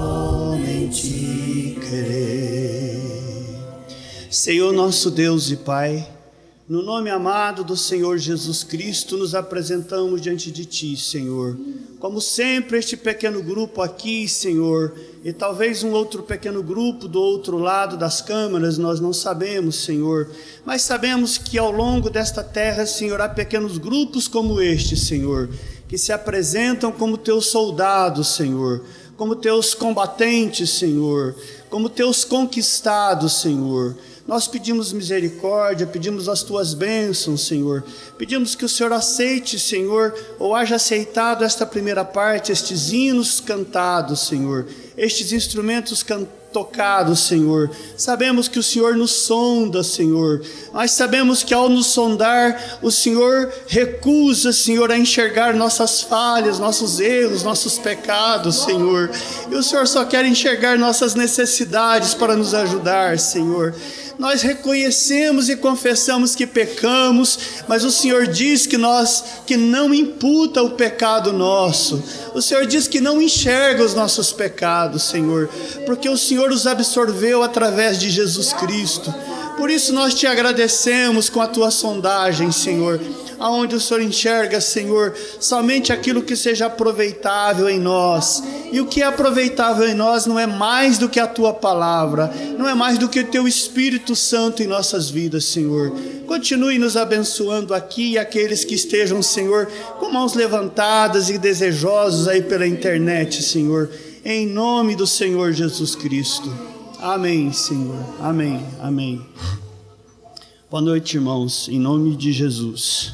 somente crer. Senhor nosso Deus e Pai, no nome amado do Senhor Jesus Cristo, nos apresentamos diante de Ti, Senhor. Como sempre, este pequeno grupo aqui, Senhor, e talvez um outro pequeno grupo do outro lado das câmaras, nós não sabemos, Senhor. Mas sabemos que ao longo desta terra, Senhor, há pequenos grupos como este, Senhor, que se apresentam como Teus soldados, Senhor, como Teus combatentes, Senhor, como Teus conquistados, Senhor. Nós pedimos misericórdia, pedimos as Tuas bênçãos, Senhor. Pedimos que o Senhor aceite, Senhor, ou haja aceitado esta primeira parte, estes hinos cantados, Senhor, estes instrumentos tocados, Senhor. Sabemos que o Senhor nos sonda, Senhor, mas sabemos que ao nos sondar, o Senhor recusa, Senhor, a enxergar nossas falhas, nossos erros, nossos pecados, Senhor. E o Senhor só quer enxergar nossas necessidades para nos ajudar, Senhor. Nós reconhecemos e confessamos que pecamos, mas o Senhor diz que não imputa o pecado nosso. O Senhor diz que não enxerga os nossos pecados, Senhor, porque o Senhor os absorveu através de Jesus Cristo. Por isso nós Te agradecemos com a Tua sondagem, Senhor, aonde o Senhor enxerga, Senhor, somente aquilo que seja aproveitável em nós. E o que é aproveitável em nós não é mais do que a Tua palavra, não é mais do que o Teu Espírito Santo em nossas vidas, Senhor. Continue nos abençoando aqui, e aqueles que estejam, Senhor, com mãos levantadas e desejosos aí pela internet, Senhor, em nome do Senhor Jesus Cristo. Amém, Senhor. Amém, amém. Boa noite, irmãos, em nome de Jesus.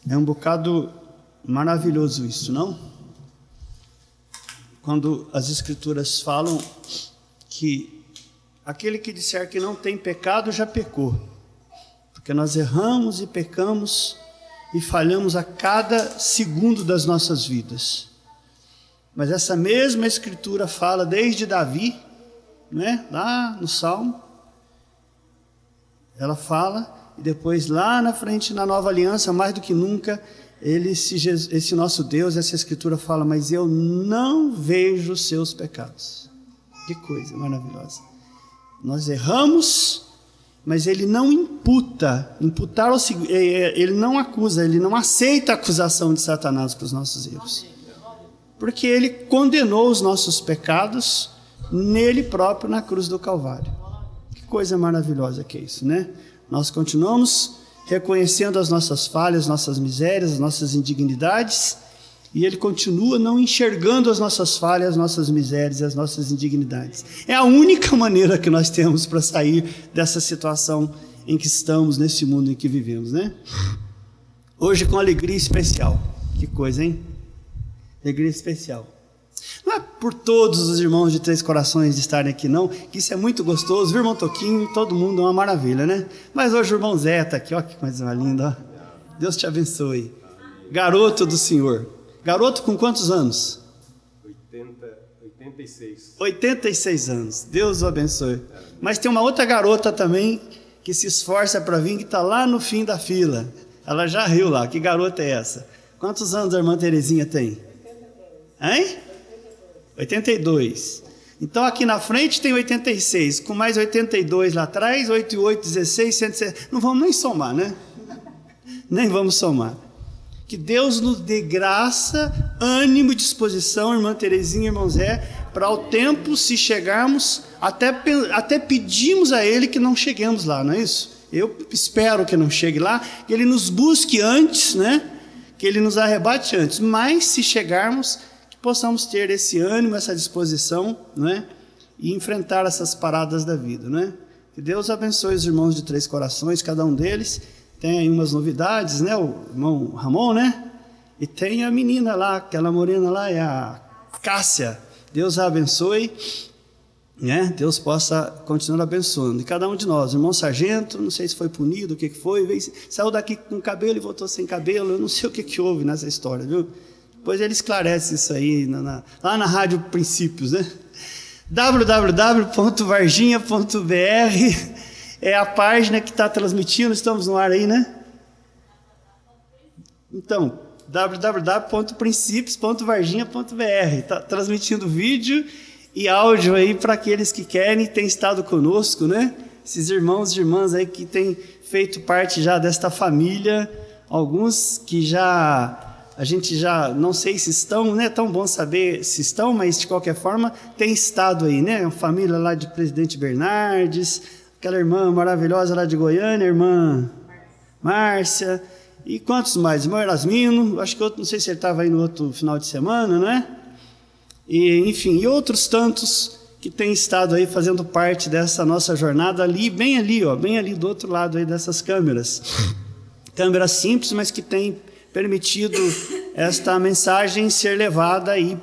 É um bocado maravilhoso isso, não? Quando as Escrituras falam que aquele que disser que não tem pecado já pecou, porque nós erramos e pecamos e falhamos a cada segundo das nossas vidas. Mas essa mesma Escritura fala desde Davi, né? Lá no Salmo, ela fala, e depois lá na frente, na Nova Aliança, mais do que nunca, esse nosso Deus, essa Escritura fala, mas eu não vejo os seus pecados. Que coisa maravilhosa. Nós erramos, mas Ele não imputa, Ele não acusa, Ele não aceita a acusação de Satanás para os nossos erros, porque Ele condenou os nossos pecados nele próprio na cruz do Calvário. Que coisa maravilhosa que é isso, né? Nós continuamos reconhecendo as nossas falhas, nossas misérias, as nossas indignidades, e Ele continua não enxergando as nossas falhas, as nossas misérias e as nossas indignidades. É a única maneira que nós temos para sair dessa situação em que estamos, nesse mundo em que vivemos, né? Hoje com alegria especial. Que coisa, hein? Alegria especial. Não é por todos os irmãos de Três Corações de estarem aqui, não, que isso é muito gostoso. O irmão Toquinho, todo mundo é uma maravilha, né? Mas hoje o irmão Zé está aqui, ó, que coisa linda, ó. Deus te abençoe. Garoto do Senhor. Garoto com quantos anos? 86. 86 anos. Deus o abençoe. Mas tem uma outra garota também que se esforça para vir, que está lá no fim da fila. Ela já riu lá. Que garota é essa? Quantos anos a irmã Terezinha tem? Hein? 82. Então aqui na frente tem 86, com mais 82 lá atrás, 8 e 8, 16, 160. Não vamos nem somar, né? Nem vamos somar. Que Deus nos dê graça, ânimo e disposição, irmã Terezinha, irmão Zé, para ao tempo, se chegarmos, até pedimos a Ele que não cheguemos lá, não é isso? Eu espero que não chegue lá, que Ele nos busque antes, né? Que Ele nos arrebate antes, mas se chegarmos, possamos ter esse ânimo, essa disposição, não é? E enfrentar essas paradas da vida, não é? Que Deus abençoe os irmãos de Três Corações, cada um deles. Tem aí umas novidades, né? O irmão Ramon, né? E tem a menina lá, aquela morena lá, é a Cássia. Deus a abençoe, né? Deus possa continuar abençoando. E cada um de nós, o irmão Sargento, não sei se foi punido, o que foi, saiu daqui com cabelo e voltou sem cabelo, eu não sei o que houve nessa história, viu? Depois ele esclarece isso aí, lá na Rádio Princípios, né? www.varginha.br é a página que está transmitindo, estamos no ar aí, né? Então, www.princípios.varginha.br. Está transmitindo vídeo e áudio aí para aqueles que querem, têm estado conosco, né? Esses irmãos e irmãs aí que têm feito parte já desta família, alguns que a gente já não sei se estão, não é tão bom saber se estão, mas de qualquer forma tem estado aí, né? A família lá de Presidente Bernardes, aquela irmã maravilhosa lá de Goiânia, irmã Márcia, e quantos mais? Irmão Erasmino, acho que outro, não sei se ele estava aí no outro final de semana, né? E, enfim, e outros tantos que têm estado aí fazendo parte dessa nossa jornada ali, bem ali do outro lado aí dessas câmeras. Câmeras simples, mas que têm permitido esta mensagem ser levada aí,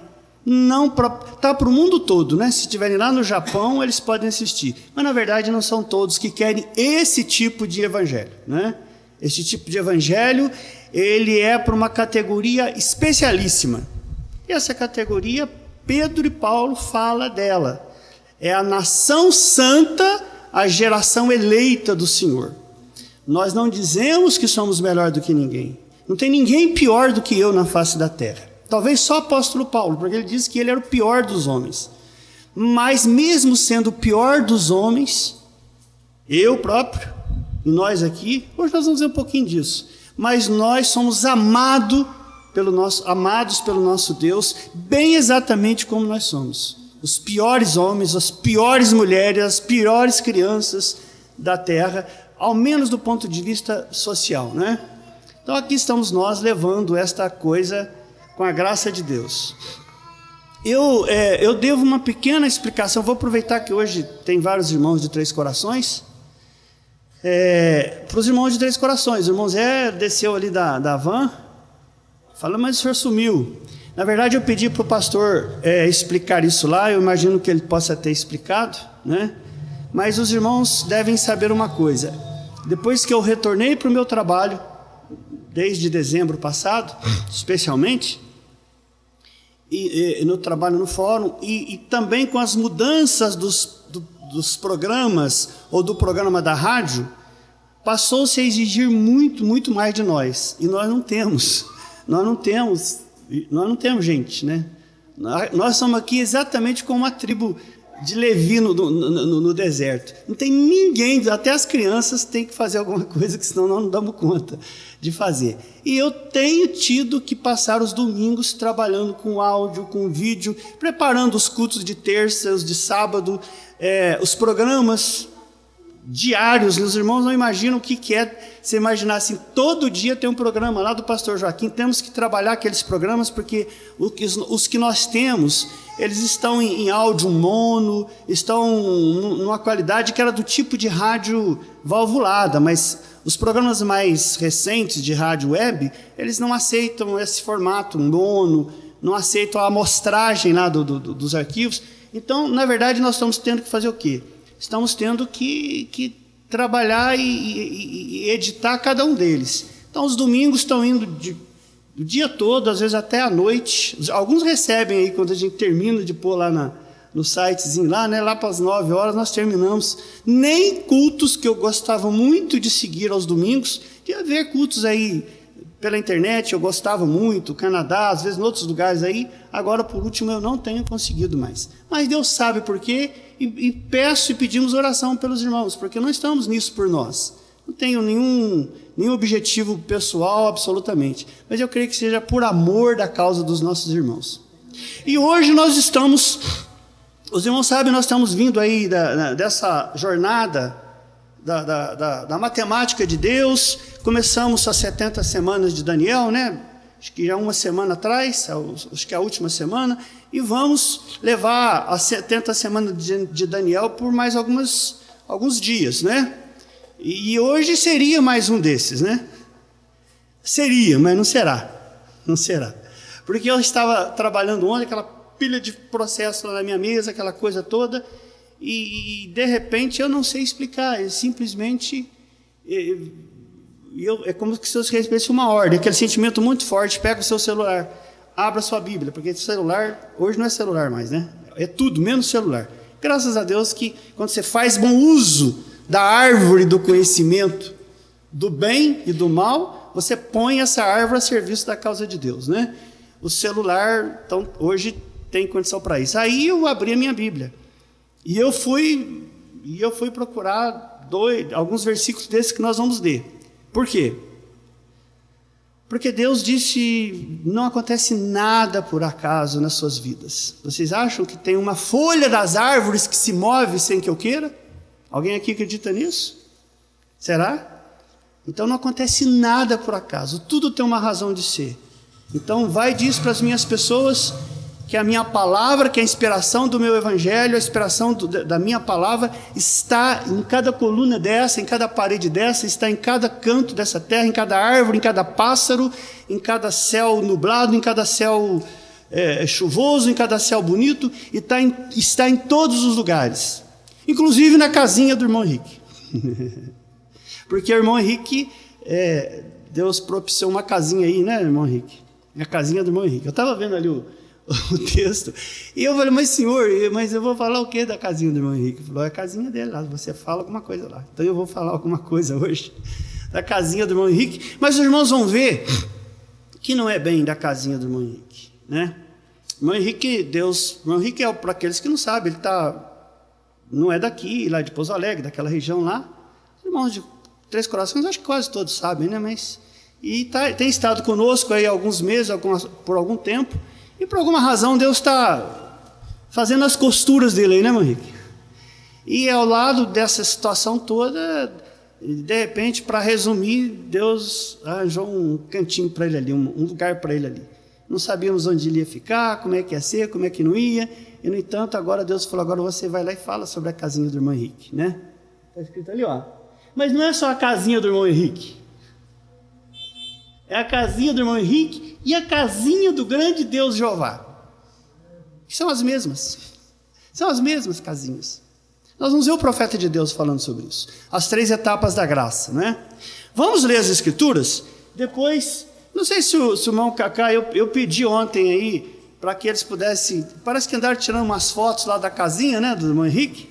não para o mundo todo, né? Se estiverem lá no Japão, eles podem assistir. Mas, na verdade, não são todos que querem esse tipo de evangelho, né? Esse tipo de evangelho, ele é para uma categoria especialíssima. E essa categoria, Pedro e Paulo fala dela. É a nação santa, a geração eleita do Senhor. Nós não dizemos que somos melhor do que ninguém. Não tem ninguém pior do que eu na face da terra. Talvez só o apóstolo Paulo, porque ele disse que ele era o pior dos homens. Mas mesmo sendo o pior dos homens, eu próprio, e nós aqui, hoje nós vamos ver um pouquinho disso, mas nós somos amados pelo nosso Deus, bem exatamente como nós somos. Os piores homens, as piores mulheres, as piores crianças da terra, ao menos do ponto de vista social, né? Então aqui estamos nós levando esta coisa com a graça de Deus. Eu devo uma pequena explicação, vou aproveitar que hoje tem vários irmãos de Três Corações. Para os irmãos de Três Corações, o irmão Zé desceu ali da van, falou, mas o senhor sumiu. Na verdade eu pedi para o pastor explicar isso lá, eu imagino que ele possa ter explicado, né? Mas os irmãos devem saber uma coisa, depois que eu retornei para o meu trabalho, desde dezembro passado, especialmente, e no trabalho no fórum, e também com as mudanças dos programas, ou do programa da rádio, passou-se a exigir muito, muito mais de nós, e nós não temos gente, né? Nós somos aqui exatamente como uma tribo de Levi no deserto. Não tem ninguém, até as crianças têm que fazer alguma coisa, que senão nós não damos conta de fazer. E eu tenho tido que passar os domingos trabalhando com áudio, com vídeo, preparando os cultos de terça, os de sábado, os programas diários. Os irmãos não imaginam o que é você imaginar assim, todo dia tem um programa lá do pastor Joaquim. Temos que trabalhar aqueles programas, porque os que nós temos, eles estão em áudio mono, estão numa qualidade que era do tipo de rádio valvulada, mas os programas mais recentes de rádio web, eles não aceitam esse formato mono, não aceitam a amostragem lá dos arquivos. Então, na verdade, nós estamos tendo que fazer o quê? Estamos tendo que trabalhar e editar cada um deles. Então, os domingos estão indo o dia todo, às vezes até à noite. Alguns recebem aí, quando a gente termina de pôr lá no sitezinho, lá para as 9 horas, nós terminamos. Nem cultos que eu gostava muito de seguir aos domingos, de haver cultos aí pela internet, eu gostava muito, Canadá, às vezes em outros lugares aí. Agora, por último, eu não tenho conseguido mais. Mas Deus sabe por quê, e peço e pedimos oração pelos irmãos, porque não estamos nisso por nós. Não tenho nenhum objetivo pessoal, absolutamente. Mas eu creio que seja por amor da causa dos nossos irmãos. E hoje nós estamos, os irmãos sabem, nós estamos vindo aí dessa jornada da matemática de Deus. Começamos as 70 semanas de Daniel, né? Acho que já uma semana atrás, acho que é a última semana, e vamos levar as 70 semanas de Daniel por mais alguns dias, né? E hoje seria mais um desses, né? Seria, mas não será. Não será. Porque eu estava trabalhando ontem, aquela pilha de processo lá na minha mesa, aquela coisa toda, e de repente eu não sei explicar, simplesmente é como se eu recebesse uma ordem, aquele sentimento muito forte. Pega o seu celular, abra a sua Bíblia, porque celular, hoje não é celular mais, né? É tudo, menos celular. Graças a Deus que quando você faz bom uso da árvore do conhecimento do bem e do mal, você põe essa árvore a serviço da causa de Deus, né? O celular, então, hoje tem condição para isso. Aí eu abri a minha Bíblia e eu fui procurar alguns versículos desses que nós vamos ler. Por quê? Porque Deus disse, não acontece nada por acaso nas suas vidas. Vocês acham que tem uma folha das árvores que se move sem que eu queira? Alguém aqui acredita nisso? Será? Então não acontece nada por acaso, tudo tem uma razão de ser. Então vai disso para as minhas pessoas, que a minha palavra, que a inspiração do meu evangelho, a inspiração da minha palavra está em cada coluna dessa, em cada parede dessa, está em cada canto dessa terra, em cada árvore, em cada pássaro, em cada céu nublado, em cada céu chuvoso, em cada céu bonito, e está em todos os lugares, inclusive na casinha do irmão Henrique. Porque o irmão Henrique, Deus propiciou uma casinha aí, né, irmão Henrique? A casinha do irmão Henrique. Eu estava vendo ali o texto, e eu falei, mas senhor, mas eu vou falar o que da casinha do irmão Henrique? Ele falou, é a casinha dele lá, você fala alguma coisa lá. Então eu vou falar alguma coisa hoje da casinha do irmão Henrique, mas os irmãos vão ver que não é bem da casinha do irmão Henrique, né? Irmão Henrique, irmão Henrique é, para aqueles que não sabem, ele não é daqui, lá de Pouso Alegre, daquela região lá. Os irmãos de Três Corações, acho que quase todos sabem, né? Tem estado conosco aí alguns meses, por algum tempo, e por alguma razão Deus está fazendo as costuras dele aí, né, irmão Henrique? E ao lado dessa situação toda, de repente, para resumir, Deus arranjou um cantinho para ele ali, um lugar para ele ali. Não sabíamos onde ele ia ficar, como é que ia ser, como é que não ia, e no entanto, agora Deus falou, agora você vai lá e fala sobre a casinha do irmão Henrique, né? Está escrito ali, ó. Mas não é só a casinha do irmão Henrique. É a casinha do irmão Henrique e a casinha do grande Deus Jeová. Que são as mesmas. São as mesmas casinhas. Nós vamos ver o profeta de Deus falando sobre isso. As 3 etapas da graça, né? Vamos ler as escrituras? Depois, não sei se o irmão Cacá, eu pedi ontem aí, para que eles pudessem, parece que andaram tirando umas fotos lá da casinha, né, do irmão Henrique.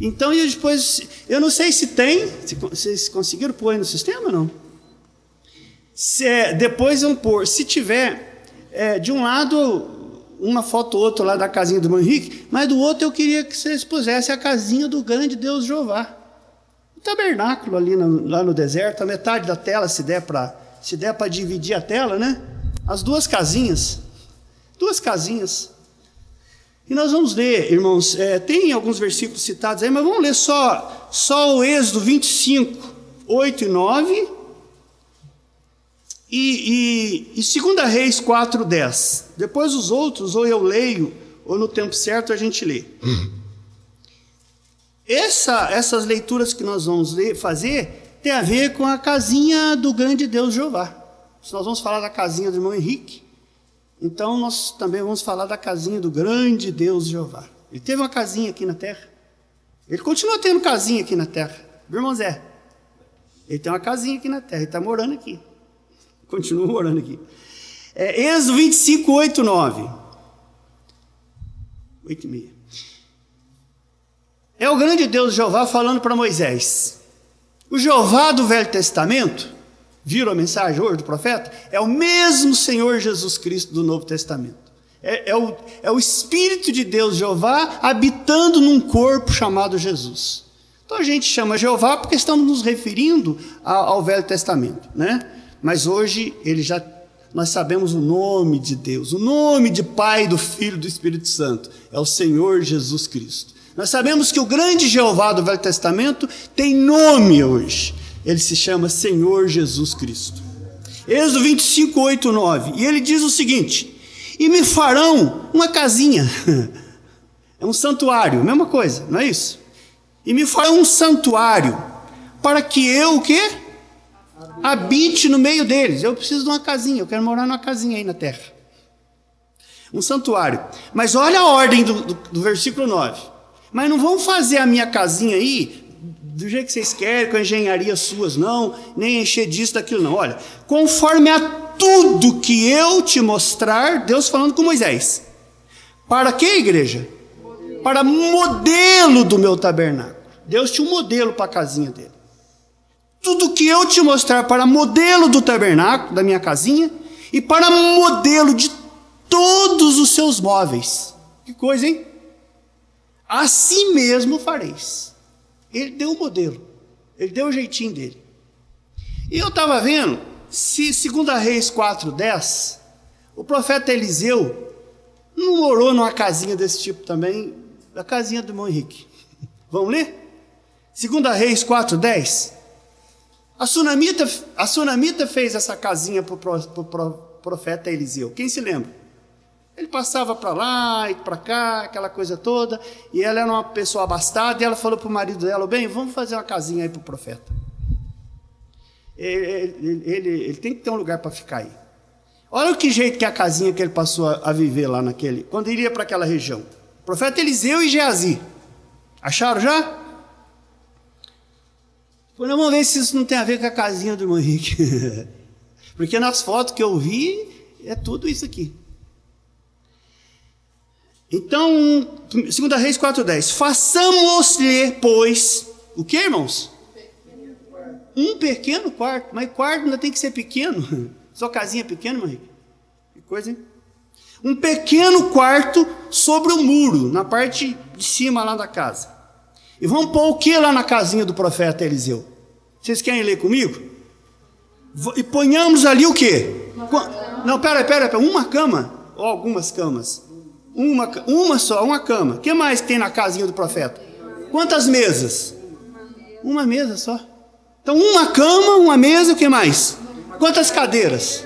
Então, e depois, eu não sei se tem, se vocês conseguiram pôr aí no sistema ou não? Depois vão pôr, se tiver, de um lado, uma foto ou outra lá da casinha do irmão Henrique, mas do outro eu queria que vocês pusessem a casinha do grande Deus Jeová. O tabernáculo ali lá no deserto, a metade da tela, se der para dividir a tela, né? As duas casinhas. E nós vamos ler, irmãos, tem alguns versículos citados aí, mas vamos ler só o Êxodo 25, 8 e 9, e 2 Reis 4, 10. Depois os outros, ou eu leio, ou no tempo certo a gente lê. Essas leituras que nós vamos fazer, tem a ver com a casinha do grande Deus Jeová. Se nós vamos falar da casinha do irmão Henrique, então nós também vamos falar da casinha do grande Deus Jeová. Ele teve uma casinha aqui na terra. Ele continua tendo casinha aqui na terra. Do irmão Zé. Ele tem uma casinha aqui na terra. Ele está morando aqui. Continua morando aqui. Êxodo 25, 8, 9. 8 e meia. É o grande Deus Jeová falando para Moisés. O Jeová do Velho Testamento, viram a mensagem hoje do profeta? É o mesmo Senhor Jesus Cristo do Novo Testamento. É o Espírito de Deus Jeová habitando num corpo chamado Jesus. Então a gente chama Jeová porque estamos nos referindo ao Velho Testamento, né? Mas hoje nós sabemos o nome de Deus, o nome de Pai, do Filho e do Espírito Santo. É o Senhor Jesus Cristo. Nós sabemos que o grande Jeová do Velho Testamento tem nome hoje. Ele se chama Senhor Jesus Cristo. Êxodo 25, 8, 9. E ele diz o seguinte: e me farão uma casinha. É um santuário, mesma coisa, não é isso? E me farão um santuário, para que eu, o quê? Habite no meio deles. Eu preciso de uma casinha, eu quero morar numa casinha aí na terra. Um santuário. Mas olha a ordem do versículo 9. Mas não vão fazer a minha casinha aí do jeito que vocês querem, com a engenharia suas, não, nem encher disso, daquilo, não. Olha, conforme a tudo que eu te mostrar, Deus falando com Moisés. Para quê, igreja? Para modelo do meu tabernáculo. Deus tinha um modelo para a casinha dele. tudo que eu te mostrar para modelo do tabernáculo, da minha casinha, e para modelo de todos os seus móveis. Que coisa, hein? Assim mesmo fareis. Ele deu o modelo, ele deu o jeitinho dele. E eu estava vendo, se 2 Reis 4:10, o profeta Eliseu não morou numa casinha desse tipo também, a casinha do irmão Henrique. Vamos ler? 2 Reis 4:10. A sunamita fez essa casinha para o profeta Eliseu. Quem se lembra? Ele passava para lá e para cá, aquela coisa toda, e ela era uma pessoa abastada, e ela falou para o marido dela: bem, vamos fazer uma casinha aí para o profeta. Ele tem que ter um lugar para ficar aí. Olha o que jeito que é a casinha que ele passou a viver lá quando ele ia para aquela região. Profeta Eliseu e Geazi. Acharam já? Vamos ver se isso não tem a ver com a casinha do irmão Henrique. Porque nas fotos que eu vi, é tudo isso aqui. Então, 2 Reis 4:10. Façamos-lhe, pois, o que, irmãos? Um pequeno quarto. Mas quarto ainda tem que ser pequeno. Sua casinha é pequena, irmão Henrique? Que coisa, hein? Um pequeno quarto sobre o muro, na parte de cima lá da casa. E vamos pôr o que lá na casinha do profeta Eliseu? Vocês querem ler comigo? E ponhamos ali o quê? Não, pera. Uma cama, ou algumas camas. Uma só, uma cama. O que mais tem na casinha do profeta? Quantas mesas? Uma mesa só. Então, uma cama, uma mesa, o que mais? Quantas cadeiras?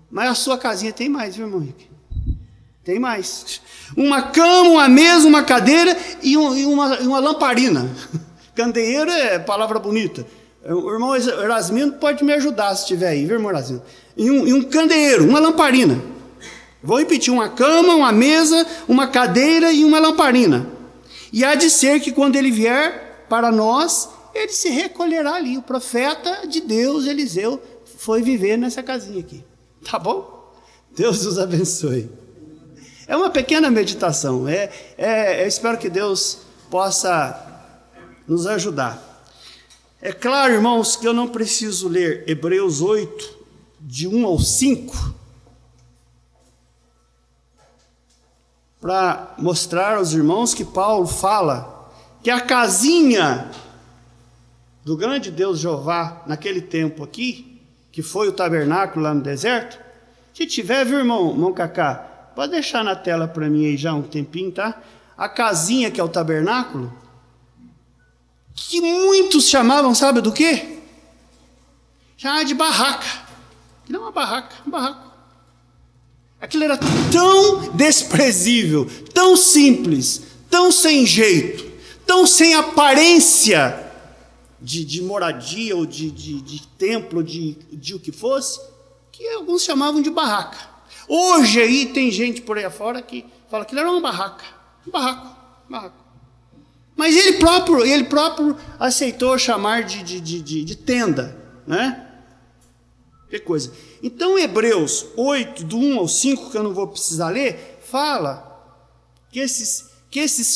Mas a sua casinha tem mais, viu, irmão Henrique? Tem mais. Uma cama, uma mesa, uma cadeira e uma lamparina. Candeeiro é palavra bonita. O irmão Erasmino pode me ajudar se estiver aí, viu, irmão Erasmino? E um candeeiro, uma lamparina. Vou repetir: uma cama, uma mesa, uma cadeira e uma lamparina. E há de ser que quando ele vier para nós, ele se recolherá ali. O profeta de Deus, Eliseu, foi viver nessa casinha aqui. Tá bom? Deus nos abençoe. É uma pequena meditação. Eu espero que Deus possa nos ajudar. É claro, irmãos, que eu não preciso ler Hebreus 8, de 1 ao 5, para mostrar aos irmãos que Paulo fala que a casinha do grande Deus Jeová, naquele tempo aqui, que foi o tabernáculo lá no deserto. Se tiver, viu, irmão Cacá, pode deixar na tela para mim aí já um tempinho, tá? A casinha que é o tabernáculo, que muitos chamavam, sabe do quê? Chamavam de barraca. Que não é uma barraca, um barraco. Aquilo era tão desprezível, tão simples, tão sem jeito, tão sem aparência de moradia ou de templo, de o que fosse, que alguns chamavam de barraca. Hoje aí tem gente por aí afora que fala que ele era uma barraca, um barraco. Mas ele próprio aceitou chamar de tenda, né? Que coisa. Então, Hebreus 8, do 1 ao 5, que eu não vou precisar ler, fala que esses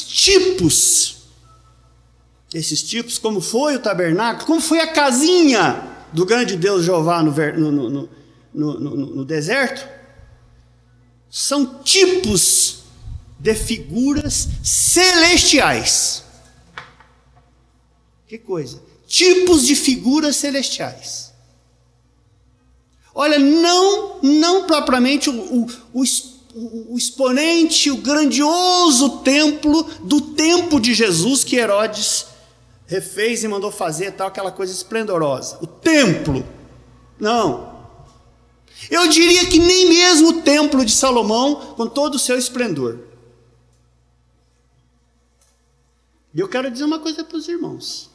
tipos, como foi o tabernáculo, como foi a casinha do grande Deus Jeová no deserto, são tipos de figuras celestiais. Que coisa? Tipos de figuras celestiais. Olha, não propriamente o exponente, o grandioso templo do tempo de Jesus que Herodes refez e mandou fazer, tal, aquela coisa esplendorosa. O templo. Não. Eu diria que nem mesmo o templo de Salomão, com todo o seu esplendor. E eu quero dizer uma coisa para os irmãos.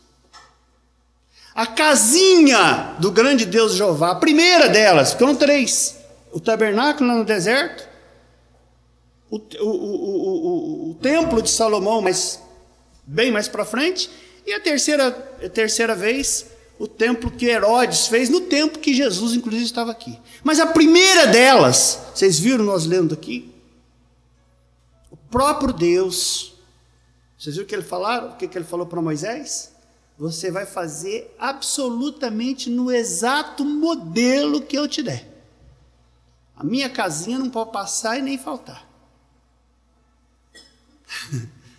A casinha do grande Deus Jeová, a primeira delas, porque eram 3, o tabernáculo lá no deserto, o templo de Salomão, mas bem mais para frente, e a terceira vez, o templo que Herodes fez, no tempo que Jesus, inclusive, estava aqui. Mas a primeira delas, vocês viram nós lendo aqui? O próprio Deus, vocês viram o que ele falou para Moisés? você vai fazer absolutamente no exato modelo que eu te der. A minha casinha não pode passar e nem faltar.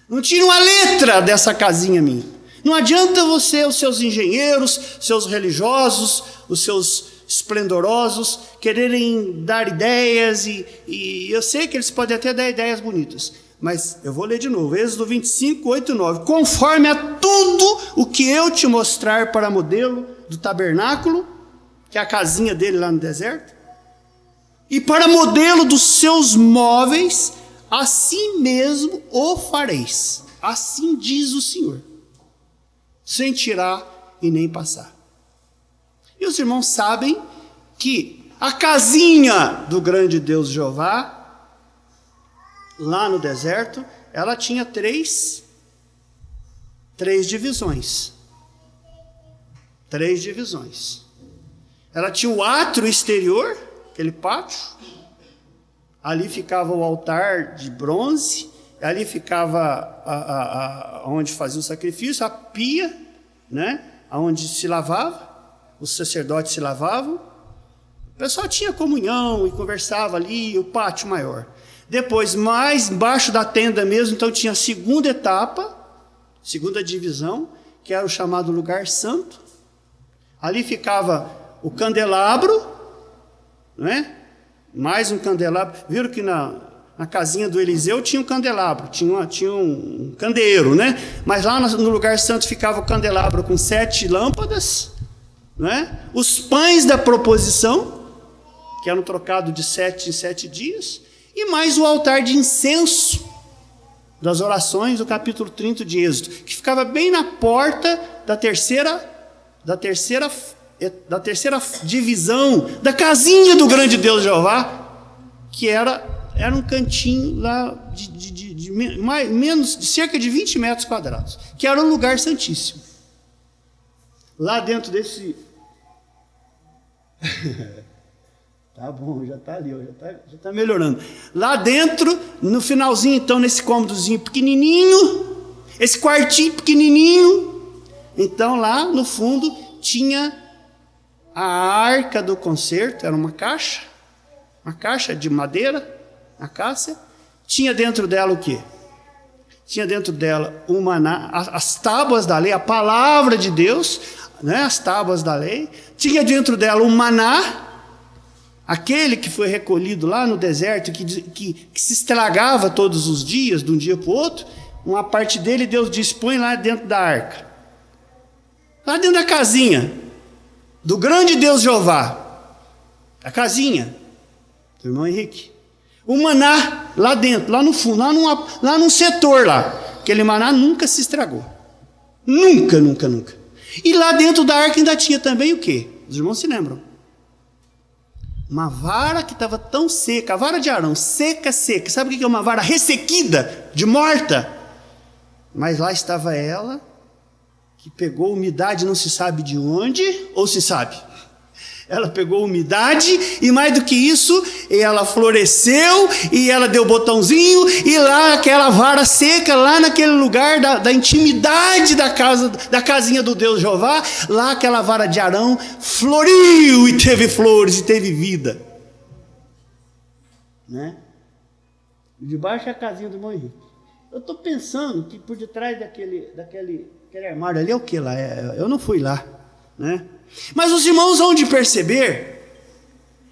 Não tira uma letra dessa casinha minha. Não adianta você, os seus engenheiros, seus religiosos, os seus esplendorosos, quererem dar ideias, e eu sei que eles podem até dar ideias bonitas, mas eu vou ler de novo, Êxodo 25, 8 e 9. Conforme a tudo o que eu te mostrar para modelo do tabernáculo, que é a casinha dele lá no deserto, e para modelo dos seus móveis, assim mesmo o fareis. Assim diz o Senhor, sem tirar e nem passar. E os irmãos sabem que a casinha do grande Deus Jeová, lá no deserto, ela tinha três divisões. 3 divisões. Ela tinha o átrio exterior, aquele pátio. Ali ficava o altar de bronze. Ali ficava onde fazia o sacrifício, a pia, né? Onde se lavava. Os sacerdotes se lavavam. O pessoal tinha comunhão e conversava ali, o pátio maior. Depois, mais embaixo da tenda mesmo, então tinha a segunda etapa, segunda divisão, que era o chamado lugar santo. Ali ficava o candelabro, né? Mais um candelabro. Viram que na casinha do Eliseu tinha um candelabro, tinha um candeeiro, né? Mas lá no lugar santo ficava o candelabro com 7 lâmpadas, né? Os pães da proposição, que eram trocados de 7 em 7 dias, e mais o altar de incenso das orações do capítulo 30 de Êxodo, que ficava bem na porta da terceira divisão da casinha do grande Deus Jeová, que era um cantinho lá de cerca de 20 metros quadrados, que era um lugar santíssimo. Lá dentro desse... Tá bom, já está ali, já tá melhorando. Lá dentro, no finalzinho, então, nesse cômodozinho pequenininho, esse quartinho pequenininho, então lá no fundo tinha a arca do concerto, era uma caixa de madeira, acácia. Tinha dentro dela o quê? Tinha dentro dela o maná, as tábuas da lei, a palavra de Deus, né, as tábuas da lei. Tinha dentro dela o maná, aquele que foi recolhido lá no deserto, que se estragava todos os dias, de um dia para o outro. Uma parte dele Deus disse: põe lá dentro da arca, lá dentro da casinha do grande Deus Jeová, a casinha do irmão Henrique. O maná lá dentro, lá no fundo, lá num setor lá. Aquele maná nunca se estragou. Nunca. E lá dentro da arca ainda tinha também o quê? Os irmãos se lembram? Uma vara que estava tão seca, a vara de Arão, seca. Sabe o que é uma vara ressequida, de morta? Mas lá estava ela, que pegou umidade não se sabe de onde, ou se sabe? Ela pegou umidade, e mais do que isso, ela floresceu, e ela deu botãozinho, e lá aquela vara seca, lá naquele lugar da intimidade da casinha do Deus Jeová, lá aquela vara de Arão floriu, e teve flores, e teve vida. Né? Debaixo é a casinha do irmão Henrique. Eu estou pensando que por detrás daquele armário ali é o que lá? Eu não fui lá, né? Mas os irmãos vão de perceber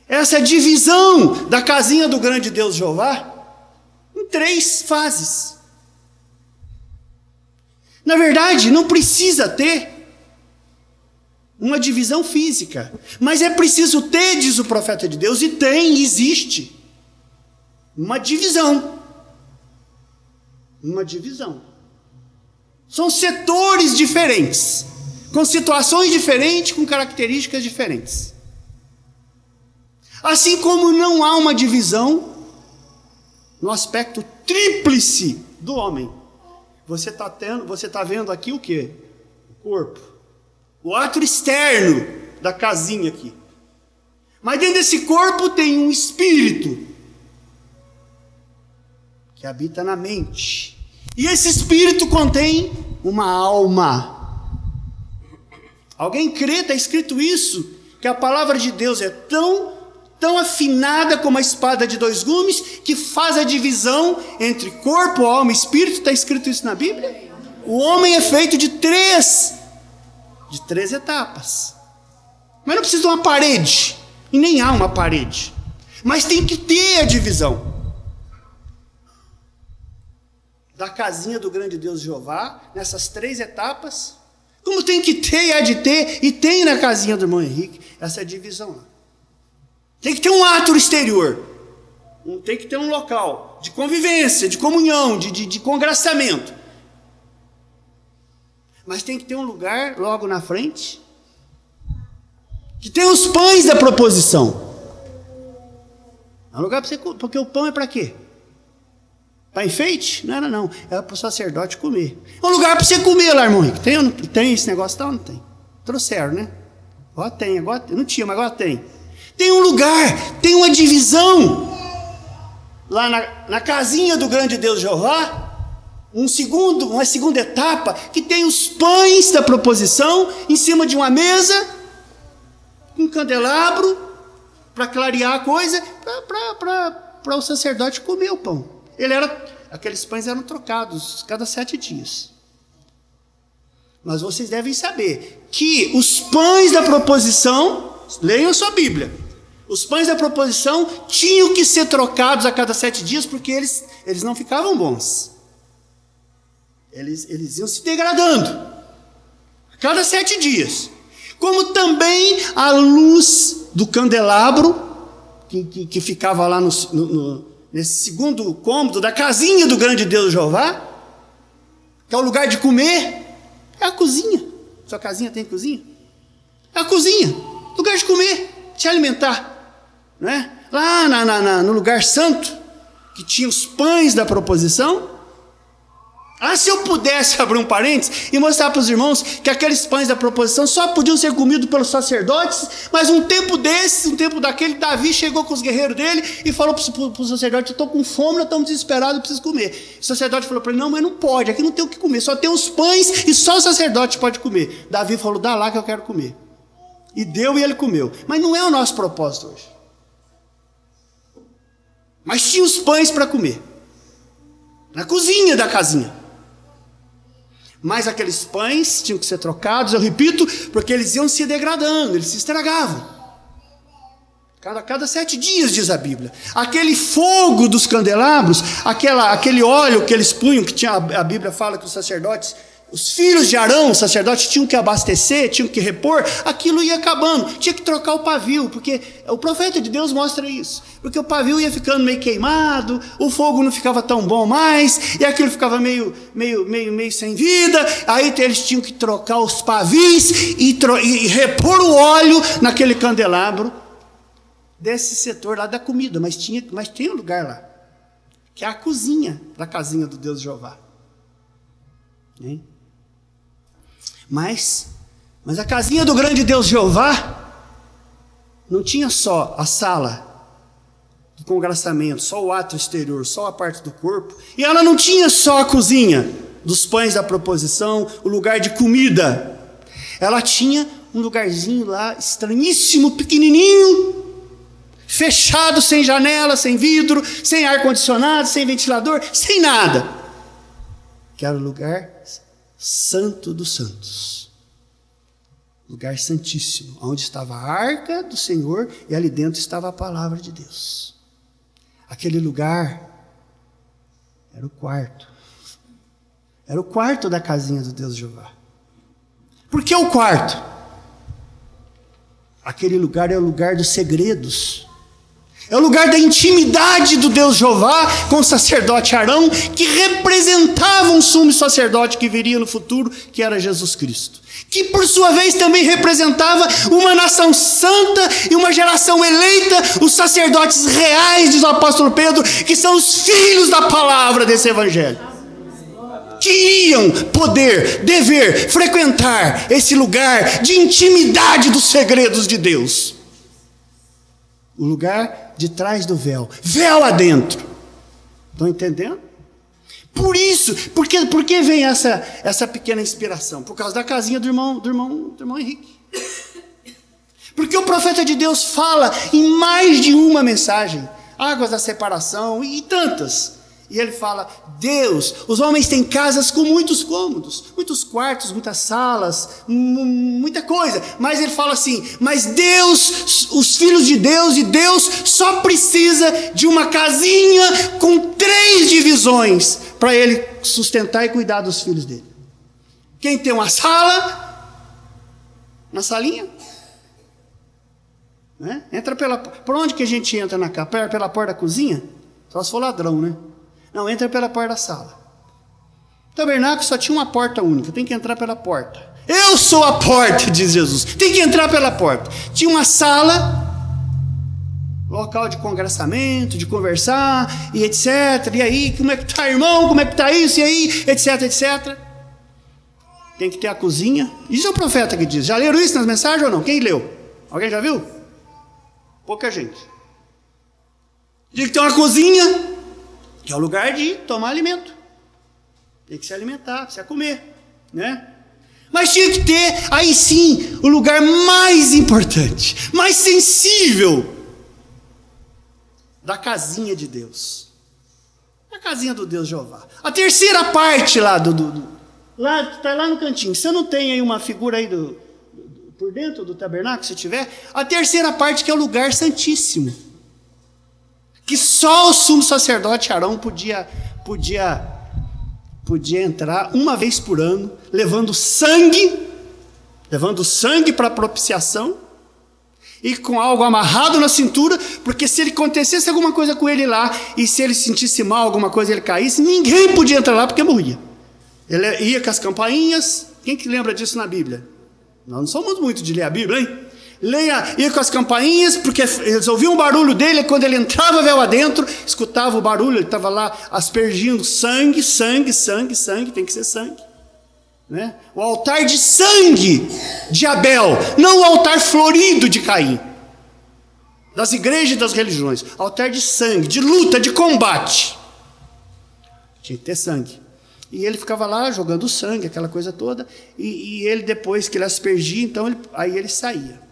essa divisão da casinha do grande Deus Jeová em 3 fases. Na verdade, não precisa ter uma divisão física, mas é preciso ter, diz o profeta de Deus, e existe uma divisão. Uma divisão. São setores diferentes, com situações diferentes, com características diferentes. Assim como não há uma divisão no aspecto tríplice do homem. Você está vendo aqui o quê? O corpo. O átrio externo da casinha aqui. Mas dentro desse corpo tem um espírito que habita na mente. E esse espírito contém uma alma. Alguém crê, está escrito isso, que a palavra de Deus é tão afinada como a espada de dois gumes, que faz a divisão entre corpo, alma e espírito. Está escrito isso na Bíblia? O homem é feito de três etapas. Mas não precisa de uma parede, e nem há uma parede, mas tem que ter a divisão. Da casinha do grande Deus Jeová, nessas 3 etapas, como tem que ter e há de ter, e tem na casinha do irmão Henrique, essa divisão lá. Tem que ter um ato exterior, tem que ter um local de convivência, de comunhão, de congraçamento. Mas tem que ter um lugar logo na frente, que tem os pães da proposição. É um lugar para você, porque o pão é para quê? Para enfeite? Não era não, era para o sacerdote comer. É um lugar para você comer lá, irmão Henrique. Tem esse negócio? Não tem. Trouxeram, né? Agora tem, não tinha, mas agora tem. Tem um lugar, tem uma divisão. Lá na casinha do grande Deus Jeová, uma segunda etapa, que tem os pães da proposição em cima de uma mesa, um candelabro, para clarear a coisa, para o sacerdote comer o pão. Aqueles pães eram trocados cada 7 dias. Mas vocês devem saber que os pães da proposição, leiam sua Bíblia, os pães da proposição tinham que ser trocados a cada 7 dias, porque eles não ficavam bons. Eles iam se degradando a cada 7 dias. Como também a luz do candelabro, que ficava lá nesse segundo cômodo da casinha do grande Deus Jeová, que é o lugar de comer, é a cozinha. Sua casinha tem cozinha? É a cozinha, lugar de comer, de se alimentar, não é? Lá no lugar santo, que tinha os pães da proposição. Se eu pudesse abrir um parênteses e mostrar para os irmãos que aqueles pães da proposição só podiam ser comidos pelos sacerdotes, mas um tempo daquele, Davi chegou com os guerreiros dele e falou para o sacerdote: eu estou com fome, nós estamos desesperados, eu preciso comer. O sacerdote falou para ele: não, mas não pode, aqui não tem o que comer, só tem os pães e só o sacerdote pode comer. Davi falou: dá lá que eu quero comer. E deu, e ele comeu. Mas não é o nosso propósito hoje. Mas tinha os pães para comer na cozinha da casinha. Mas aqueles pães tinham que ser trocados, eu repito, porque eles iam se degradando, eles se estragavam. Cada 7 dias, diz a Bíblia. Aquele fogo dos candelabros, aquele óleo que eles punham, que tinha, a Bíblia fala que os sacerdotes, os filhos de Arão, os sacerdotes, tinham que abastecer, tinham que repor, aquilo ia acabando, tinha que trocar o pavio, porque o profeta de Deus mostra isso, porque o pavio ia ficando meio queimado, o fogo não ficava tão bom mais, e aquilo ficava meio sem vida, aí eles tinham que trocar os pavis e repor o óleo naquele candelabro, desse setor lá da comida, mas tem um lugar lá, que é a cozinha da casinha do Deus Jeová. Hein? Mas a casinha do grande Deus Jeová não tinha só a sala do congraçamento, só o ato exterior, só a parte do corpo, e ela não tinha só a cozinha dos pães da proposição, o lugar de comida. Ela tinha um lugarzinho lá estranhíssimo, pequenininho, fechado, sem janela, sem vidro, sem ar-condicionado, sem ventilador, sem nada, que era o lugar Santo dos Santos, lugar santíssimo, onde estava a arca do Senhor e ali dentro estava a palavra de Deus. Aquele lugar era o quarto da casinha do Deus Jeová. Por que o quarto? Aquele lugar é o lugar dos segredos, é o lugar da intimidade do Deus Jeová com o sacerdote Arão, que representava um sumo sacerdote que viria no futuro, que era Jesus Cristo, que por sua vez também representava uma nação santa e uma geração eleita, os sacerdotes reais, diz o apóstolo Pedro, que são os filhos da palavra desse evangelho, que iam poder, dever, frequentar esse lugar de intimidade dos segredos de Deus, o lugar de trás do véu, véu adentro. Estão entendendo? Por isso, por que vem essa pequena inspiração? Por causa da casinha do irmão Henrique. Porque o profeta de Deus fala em mais de uma mensagem, águas da separação e tantas. E ele fala, Deus, os homens têm casas com muitos cômodos, muitos quartos, muitas salas, muita coisa. Mas ele fala assim, mas Deus, os filhos de Deus e Deus só precisa de uma casinha com 3 divisões para ele sustentar e cuidar dos filhos dele. Quem tem uma sala, uma salinha, né? Entra por onde que a gente entra na casa? Pela porta da cozinha? Só se for ladrão, né? Não, entra pela porta da sala. O tabernáculo só tinha uma porta única, tem que entrar pela porta. Eu sou a porta, diz Jesus, tem que entrar pela porta. Tinha uma sala, local de congressamento, de conversar, e etc. E aí, como é que está, irmão? Como é que está isso? E aí, etc, etc. Tem que ter a cozinha. Isso é o profeta que diz. Já leram isso nas mensagens ou não? Quem leu? Alguém já viu? Pouca gente. Tem que ter uma cozinha, que é o lugar de tomar alimento. Tem que se alimentar, precisa comer, né? Mas tinha que ter, aí sim, o lugar mais importante, mais sensível da casinha de Deus. A casinha do Deus Jeová. A terceira parte lá lá, está lá no cantinho. Você não tem aí uma figura aí por dentro do tabernáculo, se tiver? A terceira parte que é o lugar santíssimo. Que só o sumo sacerdote Arão podia entrar uma vez por ano, levando sangue para a propiciação, e com algo amarrado na cintura, porque se ele acontecesse alguma coisa com ele lá, e se ele sentisse mal, alguma coisa, ele caísse, ninguém podia entrar lá porque morria. Ele ia com as campainhas. Quem que lembra disso na Bíblia? Nós não somos muito de ler a Bíblia, hein? Ia com as campainhas, porque eles ouviam o barulho dele, quando ele entrava véu adentro, escutava o barulho, ele estava lá aspergindo sangue, tem que ser sangue, né? O altar de sangue de Abel, não o altar florido de Caim, das igrejas e das religiões, altar de sangue, de luta, de combate, tinha que ter sangue. E ele ficava lá jogando sangue, aquela coisa toda, e ele, depois que ele aspergia, então aí ele saía.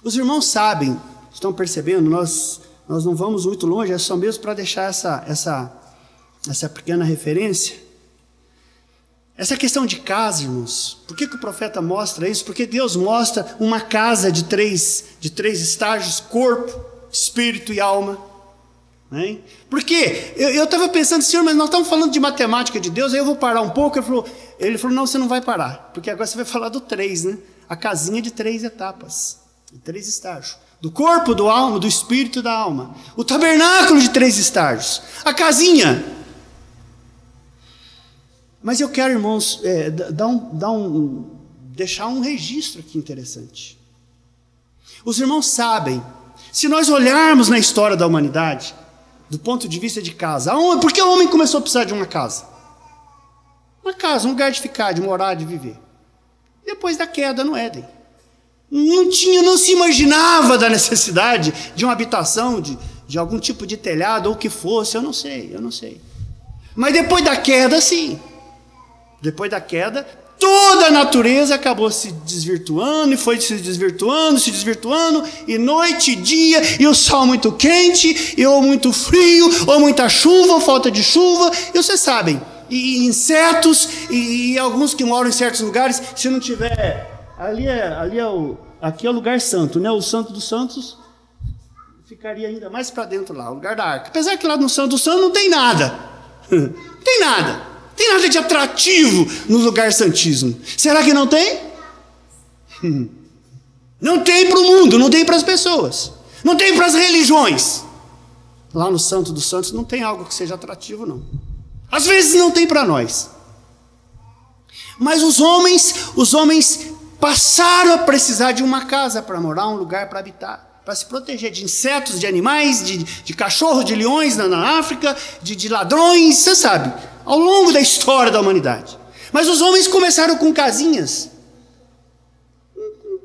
Os irmãos sabem, estão percebendo, nós não vamos muito longe, é só mesmo para deixar essa pequena referência. Essa questão de casa, irmãos, por que o profeta mostra isso? Porque Deus mostra uma casa de três estágios: corpo, espírito e alma. Né? Porque eu estava pensando, Senhor, mas nós estamos falando de matemática de Deus, aí eu vou parar um pouco. Ele falou, não, você não vai parar, porque agora você vai falar do 3, né? A casinha de 3 etapas, de 3 estágios: do corpo, do alma, do espírito e da alma. O tabernáculo de 3 estágios, a casinha. Mas eu quero, irmãos, deixar um registro aqui interessante. Os irmãos sabem, se nós olharmos na história da humanidade, do ponto de vista de casa, por que o homem começou a precisar de uma casa? Uma casa, um lugar de ficar, de morar, de viver. Depois da queda no Éden. Não se imaginava da necessidade de uma habitação, de algum tipo de telhado, ou o que fosse, eu não sei. Mas depois da queda, sim. Depois da queda, toda a natureza acabou se desvirtuando, e foi se desvirtuando, e noite e dia, e o sol muito quente, ou muito frio, ou muita chuva, ou falta de chuva, e vocês sabem, e insetos, e alguns que moram em certos lugares, se não tiver, aqui é o lugar santo, né? O santo dos santos ficaria ainda mais para dentro lá, o lugar da arca, apesar que lá no santo dos santos não tem nada, tem nada de atrativo no lugar santíssimo. Será que não tem? Não tem para o mundo, não tem para as pessoas, não tem para as religiões. Lá no Santo dos Santos não tem algo que seja atrativo, não. Às vezes não tem para nós. Mas os homens passaram a precisar de uma casa para morar, um lugar para habitar, para se proteger de insetos, de animais, de cachorros, de leões na África, de ladrões, você sabe, ao longo da história da humanidade. Mas os homens começaram com casinhas,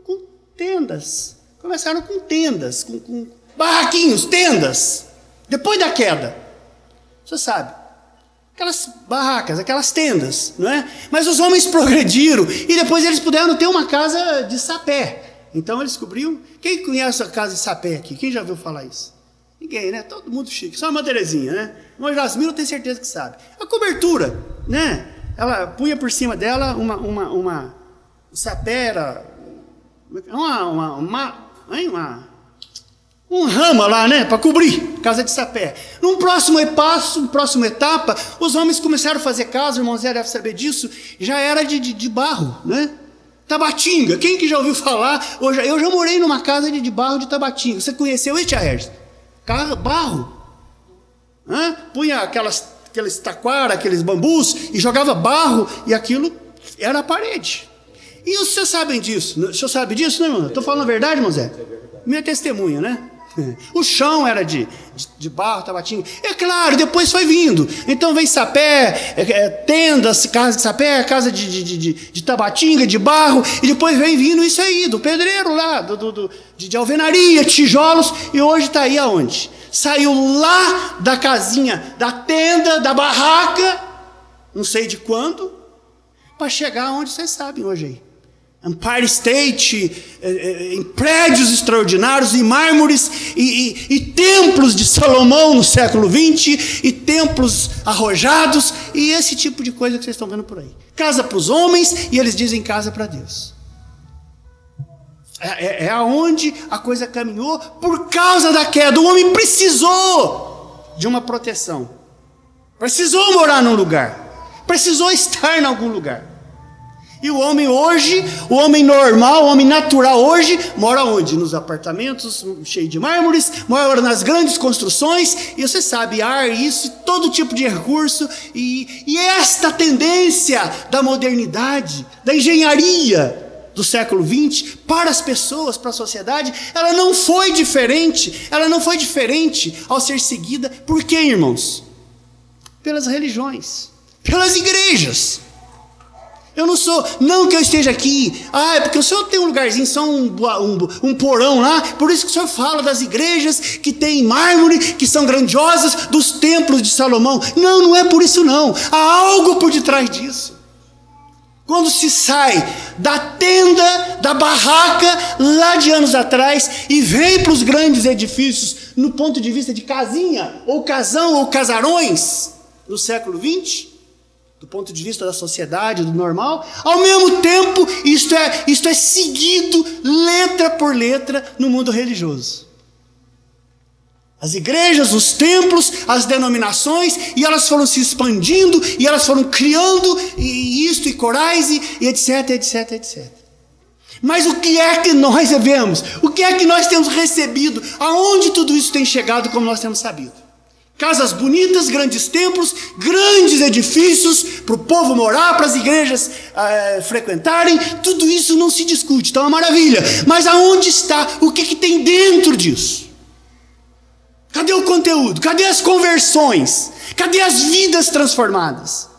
com tendas, começaram com tendas, com barraquinhos, tendas, depois da queda. Você sabe. Aquelas barracas, aquelas tendas, não é? Mas os homens progrediram e depois eles puderam ter uma casa de sapé. Então eles descobriram. Quem conhece a casa de sapé aqui? Quem já ouviu falar isso? Ninguém, né? Todo mundo chique. Só uma Terezinha, né? Uma Jasmine eu tenho certeza que sabe. A cobertura, né? Ela punha por cima dela uma sapé, era um rama lá, né? Para cobrir, casa de sapé. Num próximo passo, próxima etapa, os homens começaram a fazer casa, o irmão Zé deve saber disso, já era de barro, né? Tabatinga, quem que já ouviu falar? Eu já morei numa casa de barro de Tabatinga. Você conheceu isso, Tia Herges? Barro. Punha aqueles taquara, aqueles bambus, e jogava barro, e aquilo era a parede. E os senhores sabem disso? O senhor sabe disso, né, irmão? Estou falando a verdade, irmão Zé? Minha testemunha, né? O chão era de barro, Tabatinga. É claro, depois foi vindo. Então vem sapé, tendas, casa de sapé, casa de Tabatinga, de barro. E depois vem vindo isso aí, do pedreiro lá, de alvenaria, tijolos. E hoje está aí aonde? Saiu lá da casinha, da tenda, da barraca, não sei de quando, para chegar onde vocês sabem hoje aí. Empire State, em prédios extraordinários, em mármores, e templos de Salomão no século XX, e templos arrojados, e esse tipo de coisa que vocês estão vendo por aí. Casa para os homens, e eles dizem casa para Deus. É aonde a coisa caminhou por causa da queda. O homem precisou de uma proteção, precisou morar num lugar, precisou estar em algum lugar. E o homem hoje, o homem normal, o homem natural hoje, mora onde? Nos apartamentos cheios de mármores, mora nas grandes construções, e você sabe, ar, isso, todo tipo de recurso, e esta tendência da modernidade, da engenharia do século XX, para as pessoas, para a sociedade, ela não foi diferente ao ser seguida, por quê, irmãos? Pelas religiões, pelas igrejas. Eu não que eu esteja aqui, é porque o senhor tem um lugarzinho, só um porão lá, por isso que o senhor fala das igrejas que tem mármore, que são grandiosas, dos templos de Salomão. Não é por isso não, há algo por detrás disso. Quando se sai da tenda, da barraca, lá de anos atrás, e vem para os grandes edifícios, no ponto de vista de casinha, ou casão, ou casarões, no século XX, do ponto de vista da sociedade, do normal, ao mesmo tempo, isto é seguido letra por letra no mundo religioso. As igrejas, os templos, as denominações, e elas foram se expandindo, e elas foram criando, e corais, e etc, etc, etc. Mas o que é que nós vemos? O que é que nós temos recebido? Aonde tudo isso tem chegado, como nós temos sabido? Casas bonitas, grandes templos, grandes edifícios para o povo morar, para as igrejas frequentarem, tudo isso não se discute, está uma maravilha. Mas aonde está? O que tem dentro disso? Cadê o conteúdo? Cadê as conversões? Cadê as vidas transformadas?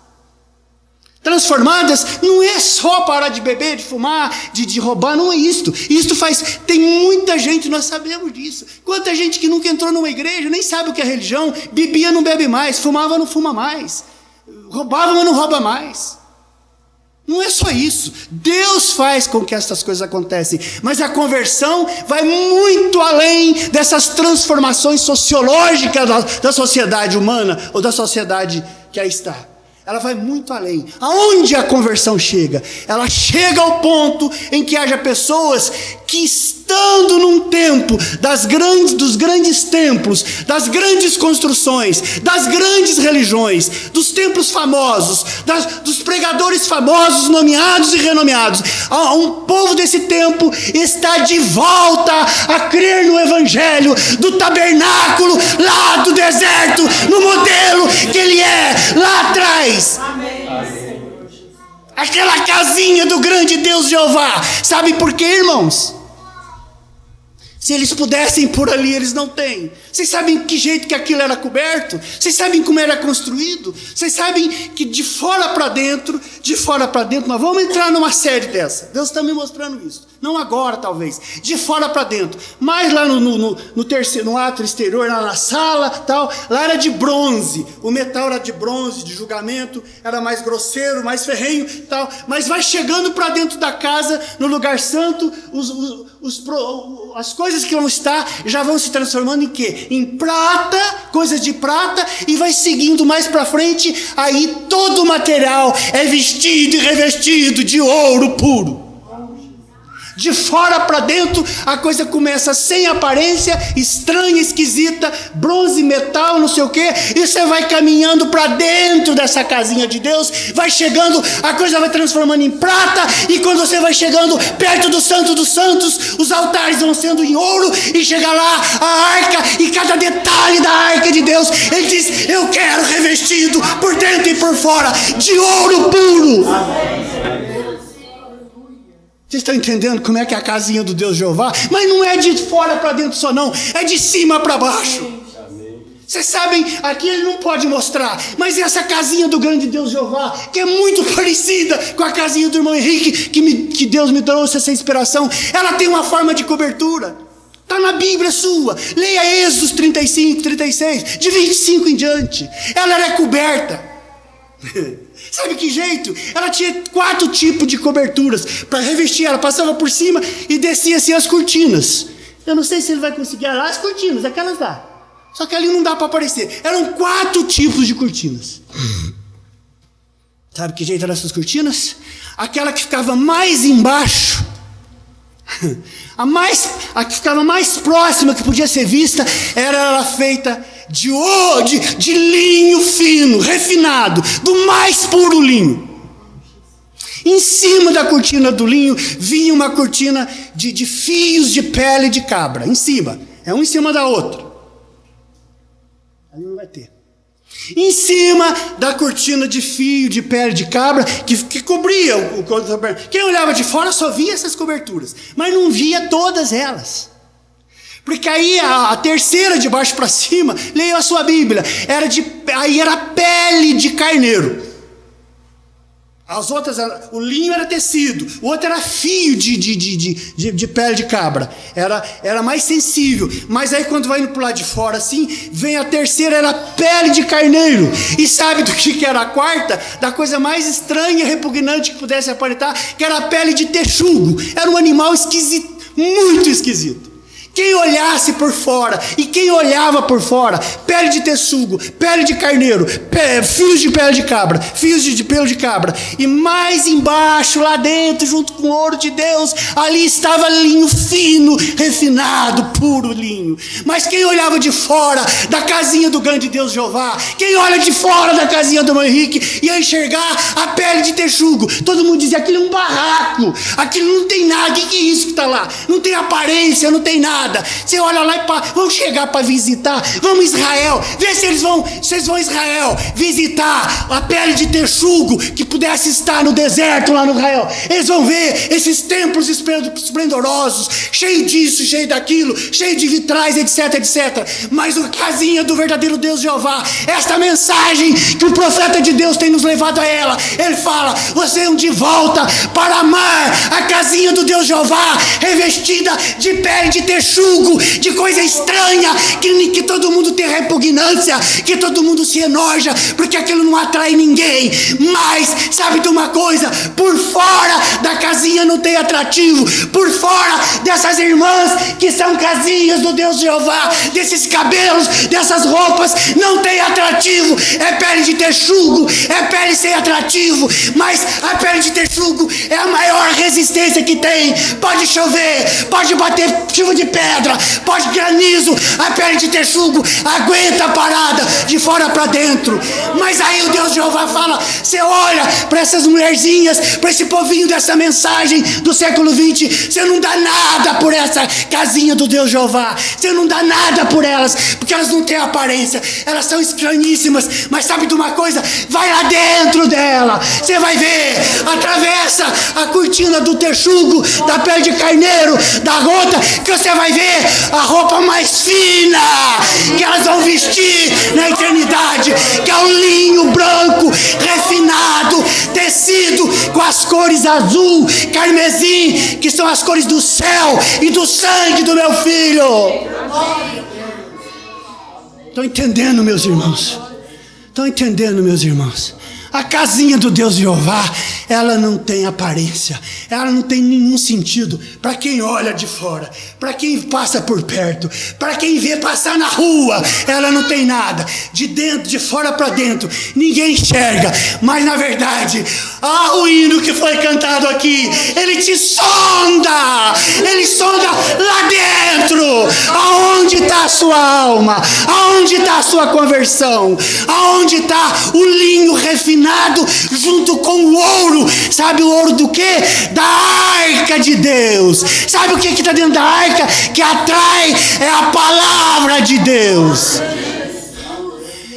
Transformadas não é só parar de beber, de fumar, de roubar, não é isto. Isto tem muita gente, nós sabemos disso. Quanta gente que nunca entrou numa igreja, nem sabe o que é religião, bebia, não bebe mais, fumava, não fuma mais, roubava, mas não rouba mais. Não é só isso. Deus faz com que essas coisas acontecem, mas a conversão vai muito além dessas transformações sociológicas da sociedade humana, ou da sociedade que aí está. Ela vai muito além. Aonde a conversão chega? Ela chega ao ponto em que haja pessoas que, estando num tempo dos grandes templos, das grandes construções, das grandes religiões, dos templos famosos, dos pregadores famosos, nomeados e renomeados, um povo desse tempo está de volta a crer no evangelho do tabernáculo lá do deserto, no modelo que ele é lá atrás. Amém. Aquela casinha do grande Deus Jeová. Sabe por quê, irmãos? Se eles pudessem por ali, eles não têm. Vocês sabem que jeito que aquilo era coberto? Vocês sabem como era construído? Vocês sabem que de fora para dentro, nós vamos entrar numa série dessa. Deus está me mostrando isso. Não agora, talvez. De fora para dentro. Mas lá no átrio exterior, lá na sala, tal, lá era de bronze. O metal era de bronze, de julgamento, era mais grosseiro, mais ferrenho, tal. Mas vai chegando para dentro da casa, no lugar santo, as coisas que vão estar já vão se transformando em quê? Em prata, coisas de prata, e vai seguindo mais para frente, aí todo o material é vestido e revestido de ouro puro. De fora para dentro, a coisa começa sem aparência, estranha, esquisita, bronze, metal, não sei o quê, e você vai caminhando para dentro dessa casinha de Deus, vai chegando, a coisa vai transformando em prata, e quando você vai chegando perto do Santo dos Santos, os altares vão sendo em ouro, e chega lá a arca, e cada detalhe da arca de Deus, ele diz, eu quero revestido por dentro e por fora, de ouro puro. Vocês estão entendendo como é que é a casinha do Deus Jeová? Mas não é de fora para dentro só não, é de cima para baixo. Vocês sabem, aqui ele não pode mostrar, mas essa casinha do grande Deus Jeová, que é muito parecida com a casinha do irmão Henrique, que Deus me trouxe essa inspiração, ela tem uma forma de cobertura. Está na Bíblia sua, leia Êxodo 35, 36, de 25 em diante, ela era coberta. Sabe que jeito? Ela tinha 4 tipos de coberturas para revestir. Ela passava por cima e descia assim as cortinas. Eu não sei se ele vai conseguir lá as cortinas, aquelas lá. Só que ali não dá para aparecer. Eram 4 tipos de cortinas. Sabe que jeito eram essas cortinas? Aquela que ficava mais embaixo, a que ficava mais próxima, que podia ser vista, era feita de linho fino, refinado, do mais puro linho. Em cima da cortina do linho vinha uma cortina de fios de pele de cabra. Em cima, é um em cima da outra. Ali não vai ter. Em cima da cortina de fio de pele de cabra que cobria o quem olhava de fora só via essas coberturas, mas não via todas elas. Porque aí a terceira de baixo para cima, leia a sua Bíblia, aí era pele de carneiro. As outras, o linho era tecido, o outro era fio de pele de cabra, era mais sensível. Mas aí quando vai indo para o lado de fora assim, vem a terceira, era pele de carneiro. E sabe do que era a quarta? Da coisa mais estranha e repugnante que pudesse aparentar, que era a pele de texugo. Era um animal esquisito, muito esquisito. Quem olhasse por fora, e quem olhava por fora, pele de texugo, pele de carneiro, fios de pele de cabra, fios de pelo de cabra, e mais embaixo, lá dentro, junto com o ouro de Deus, ali estava linho fino, refinado, puro linho. Mas quem olhava de fora da casinha do grande Deus Jeová, quem olha de fora da casinha do irmão Henrique, ia enxergar a pele de texugo. Todo mundo dizia, aquilo é um barraco, aquilo não tem nada, o que é isso que está lá? Não tem aparência, não tem nada. Você olha lá e vamos chegar para visitar, vamos a Israel, vê se vocês vão a Israel visitar a pele de texugo que pudesse estar no deserto lá no Israel. Eles vão ver esses templos esplendorosos, cheio disso, cheio daquilo, cheio de vitrais, etc, etc. Mas a casinha do verdadeiro Deus Jeová, esta mensagem que o profeta de Deus tem nos levado a ela, ele fala, você de volta para amar a casinha do Deus Jeová, revestida de pele de texugo, de coisa estranha, que todo mundo tem repugnância, que todo mundo se enoja, porque aquilo não atrai ninguém. Mas, sabe de uma coisa? Por fora da casinha não tem atrativo, por fora dessas irmãs que são casinhas do Deus Jeová, desses cabelos, dessas roupas, não tem atrativo, é pele de texugo, é pele sem atrativo, mas a pele de texugo é a maior resistência que tem. Pode chover, pode bater chuva de pedra, pode granizo, a pele de texugo aguenta a parada de fora para dentro. Mas aí o Deus Jeová fala, você olha para essas mulherzinhas, para esse povinho dessa mensagem do século 20, você não dá nada por essa casinha do Deus Jeová, você não dá nada por elas, porque elas não têm aparência, elas são estranhíssimas, mas sabe de uma coisa? Vai lá dentro dela, você vai ver, atravessa a cortina do texugo, da pele de carneiro, da gota, que você vai ver a roupa mais fina que elas vão vestir na eternidade, que é o linho branco, refinado, tecido com as cores azul, carmesim, que são as cores do céu e do sangue do meu filho. Estão entendendo, meus irmãos? Estão entendendo, meus irmãos? A casinha do Deus Jeová, ela não tem aparência, ela não tem nenhum sentido para quem olha de fora, para quem passa por perto, para quem vê passar na rua, ela não tem nada. De dentro, de fora para dentro, ninguém enxerga, mas na verdade, o hino que foi cantado aqui, ele te sonda, ele sonda lá dentro, aonde está a sua alma, aonde está a sua conversão, aonde está o linho refinado junto com o ouro. Sabe o ouro do quê? Da arca de Deus. Sabe o que está dentro da arca? Que atrai é a palavra de Deus.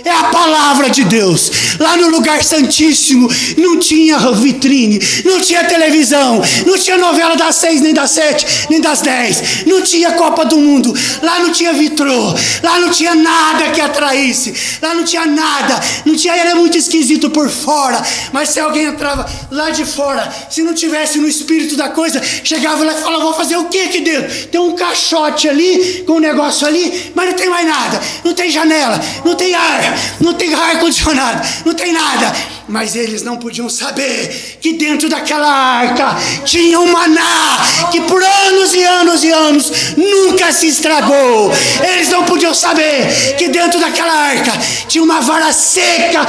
É a palavra de Deus. Lá no lugar santíssimo não tinha vitrine, não tinha televisão, não tinha novela das 6, nem das 7, nem das 10, não tinha Copa do Mundo, lá não tinha vitrô, lá não tinha nada que atraísse, lá não tinha nada, não tinha, era muito esquisito por fora, mas se alguém entrava lá de fora, se não tivesse no espírito da coisa, chegava lá e falava: vou fazer o que aqui dentro? Tem um caixote ali, com um negócio ali, mas não tem mais nada, não tem janela, não tem ar, não tem ar-condicionado, não tem nada. Mas eles não podiam saber que dentro daquela arca tinha um maná que por anos e anos e anos nunca se estragou. Eles não podiam saber que dentro daquela arca tinha uma vara seca,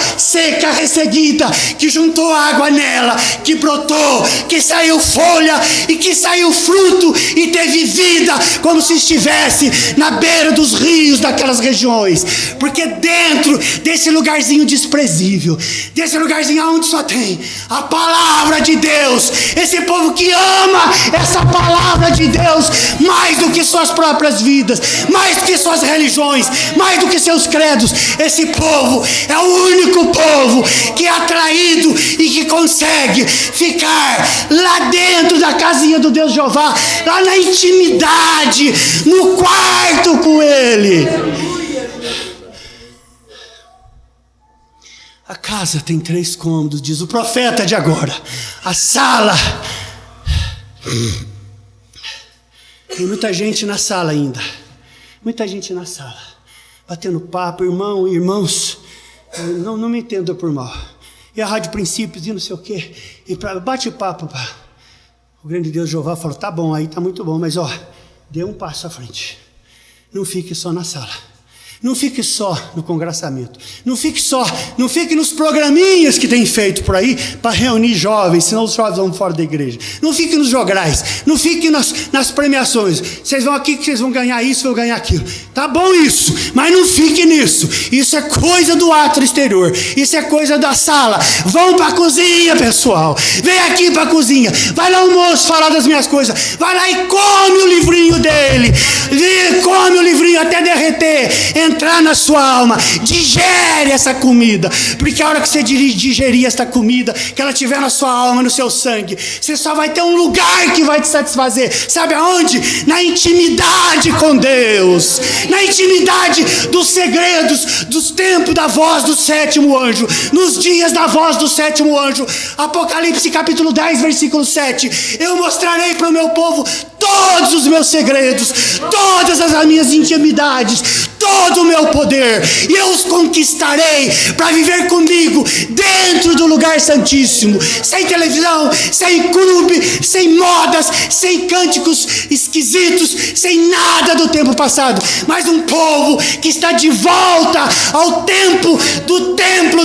resseguida, que juntou água nela, que brotou, que saiu folha e que saiu fruto e teve vida, como se estivesse na beira dos rios daquelas regiões. Porque dentro desse lugarzinho desprezível, desse lugarzinho onde só tem a palavra de Deus, esse povo que ama essa palavra de Deus mais do que suas próprias vidas, mais do que suas religiões, mais do que seus credos, esse povo é o único povo que é atraído e que consegue ficar lá dentro da casinha do Deus Jeová, lá na intimidade, no quarto com Ele. A casa tem 3 cômodos, diz o profeta de agora. A sala. Tem muita gente na sala ainda. Muita gente na sala. Batendo papo, irmãos. Não me entenda por mal. E a Rádio Princípios e não sei o quê. E bate papo. O grande Deus Jeová falou: tá bom, aí tá muito bom, mas dê um passo à frente. Não fique só na sala. Não fique só no congraçamento, não fique nos programinhas que tem feito por aí para reunir jovens, senão os jovens vão fora da igreja. Não fique nos jograis, não fique nas premiações. Vocês vão aqui que vocês vão ganhar isso, vão ganhar aquilo. Tá bom isso, mas não fique nisso. Isso é coisa do ato exterior, isso é coisa da sala. Vão para a cozinha, pessoal. Vem aqui para a cozinha, vai lá o moço falar das minhas coisas, vai lá e come o livrinho dele, come o livrinho até derreter, entrar na sua alma, digere essa comida, porque a hora que você digerir essa comida, que ela estiver na sua alma, no seu sangue, você só vai ter um lugar que vai te satisfazer. Sabe aonde? Na intimidade com Deus, na intimidade dos segredos, dos tempos da voz do 7º anjo, nos dias da voz do 7º anjo. Apocalipse capítulo 10, versículo 7: eu mostrarei para o meu povo todos os meus segredos, todas as minhas intimidades, todo o meu poder, e eu os conquistarei para viver comigo dentro do lugar santíssimo, sem televisão, sem clube, sem modas, sem cânticos esquisitos, sem nada do tempo passado, mas um povo que está de volta ao tempo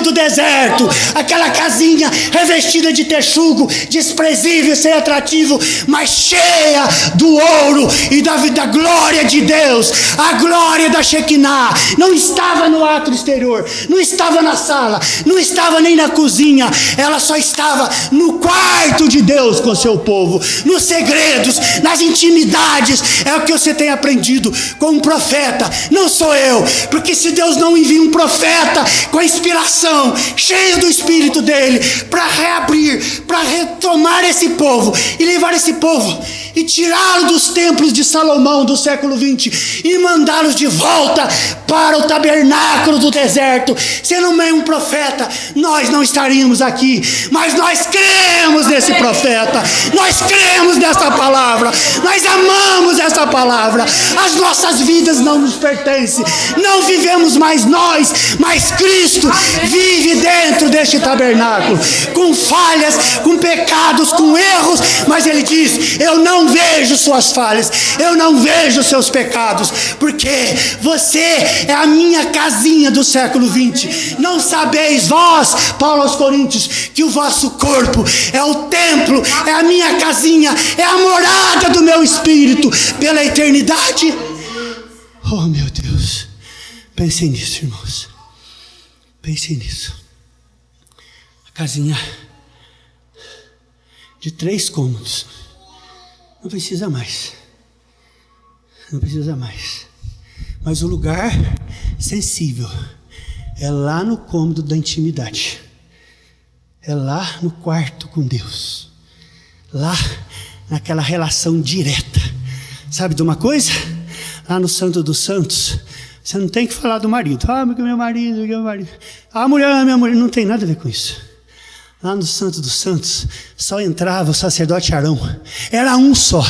do deserto, aquela casinha revestida de texugo, desprezível, sem atrativo, mas cheia do ouro e da glória de Deus, a glória da Shekinah. Não estava no ato exterior, não estava na sala, não estava nem na cozinha, ela só estava no quarto de Deus com o seu povo, nos segredos, nas intimidades. É o que você tem aprendido com um profeta, não sou eu, porque se Deus não envia um profeta com a inspiração, cheio do Espírito dele, para reabrir, para retomar esse povo e levar esse povo, e tirá-lo dos templos de Salomão do século 20 e mandá-los de volta para o tabernáculo do deserto, sendo um profeta, nós não estaríamos aqui. Mas nós cremos nesse profeta, nós cremos nessa palavra, nós amamos essa palavra. As nossas vidas não nos pertencem, não vivemos mais nós, mas Cristo vive dentro deste tabernáculo, com falhas, com pecados, com erros, mas Ele diz: eu não vejo suas falhas, eu não vejo seus pecados, porque você é a minha casinha do século 20. Não sabeis vós, Paulo aos Coríntios, que o vosso corpo é o templo, é a minha casinha, é a morada do meu espírito pela eternidade? Oh meu Deus, pensem nisso, irmãos, pensem nisso. A casinha de 3 cômodos, não precisa mais, não precisa mais. Mas o lugar sensível é lá no cômodo da intimidade, é lá no quarto com Deus, lá naquela relação direta. Sabe de uma coisa? Lá no Santo dos Santos, você não tem que falar do marido. Ah, meu marido, meu marido. A mulher, minha mulher, não tem nada a ver com isso. Lá no Santo dos Santos, só entrava o sacerdote Arão. Era um só.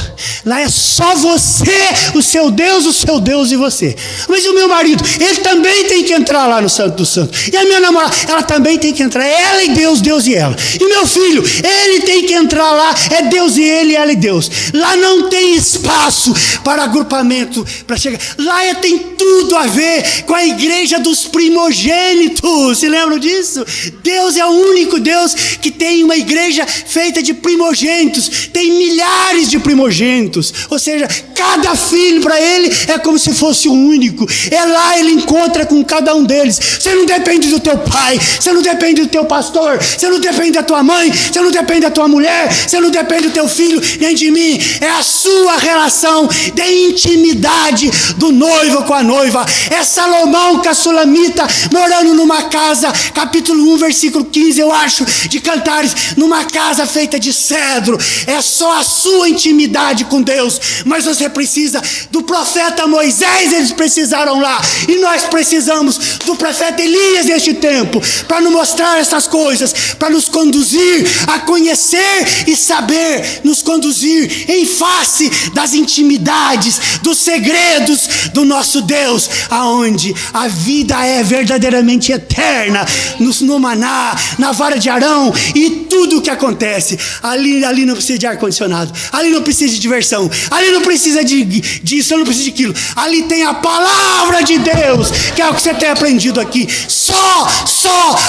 Lá é só você, o seu Deus e você. Mas o meu marido, ele também tem que entrar lá no Santo dos Santos. E a minha namorada, ela também tem que entrar. Ela e Deus, Deus e ela. E meu filho, ele tem que entrar lá. É Deus e ele, ela e Deus. Lá não tem espaço para agrupamento, para chegar. Lá tem tudo a ver com a igreja dos primogênitos. Se lembram disso? Deus é o único Deus que tem uma igreja feita de primogênitos, tem milhares de primogênitos, ou seja, cada filho para ele é como se fosse um único. É lá ele encontra com cada um deles. Você não depende do teu pai, você não depende do teu pastor, você não depende da tua mãe, você não depende da tua mulher, você não depende do teu filho, nem de mim. É a sua relação de intimidade do noivo com a noiva. É Salomão com a Sulamita morando numa casa, capítulo 1, versículo 15, eu acho, de Cantares, numa casa feita de cedro. É só a sua intimidade com Deus. Mas você precisa do profeta Moisés, eles precisaram lá, e nós precisamos do profeta Elias neste tempo, para nos mostrar essas coisas, para nos conduzir a conhecer e saber nos conduzir em face das intimidades, dos segredos do nosso Deus, aonde a vida é verdadeiramente eterna, no maná, na vara de Arão. E tudo o que acontece ali não precisa de ar-condicionado, ali não precisa de diversão, ali não precisa disso, não precisa de aquilo. Ali tem a palavra de Deus, que é o que você tem aprendido aqui. Só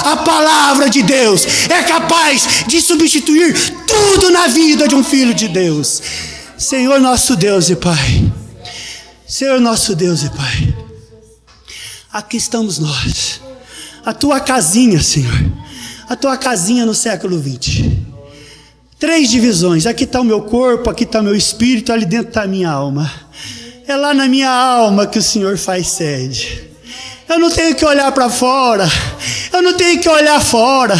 a palavra de Deus é capaz de substituir tudo na vida de um filho de Deus. Senhor nosso Deus e Pai, Senhor nosso Deus e Pai, aqui estamos nós, a tua casinha, Senhor, a tua casinha no século 20. 3 divisões, aqui está o meu corpo, aqui está o meu espírito, ali dentro está a minha alma. É lá na minha alma que o Senhor faz sede. Eu não tenho que olhar para fora, eu não tenho que olhar fora,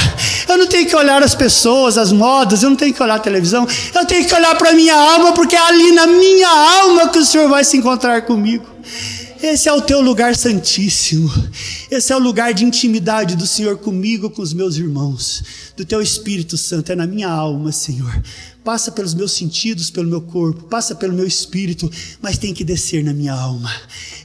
eu não tenho que olhar as pessoas, as modas, eu não tenho que olhar a televisão, eu tenho que olhar para a minha alma, porque é ali na minha alma que o Senhor vai se encontrar comigo. Esse é o teu lugar santíssimo, esse é o lugar de intimidade do Senhor comigo, com os meus irmãos, do teu Espírito Santo, é na minha alma, Senhor. Passa pelos meus sentidos, pelo meu corpo, passa pelo meu espírito, mas tem que descer na minha alma.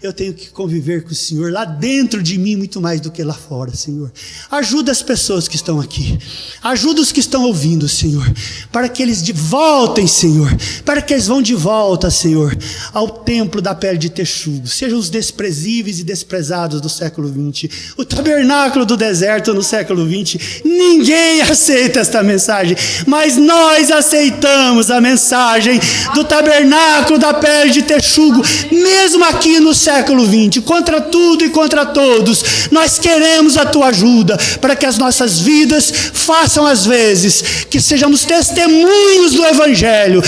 Eu tenho que conviver com o Senhor lá dentro de mim, muito mais do que lá fora, Senhor. Ajuda as pessoas que estão aqui, ajuda os que estão ouvindo, Senhor, para que eles voltem, Senhor, para que eles vão de volta, Senhor, ao templo da pele de texugo, sejam os desprezíveis e desprezados do século 20, o tabernáculo do deserto no século 20, ninguém aceita esta mensagem, mas nós aceitamos a mensagem do tabernáculo da pele de texugo, mesmo aqui no século 20, contra tudo e contra todos. Nós queremos a tua ajuda, para que as nossas vidas façam às vezes, que sejamos testemunhos do Evangelho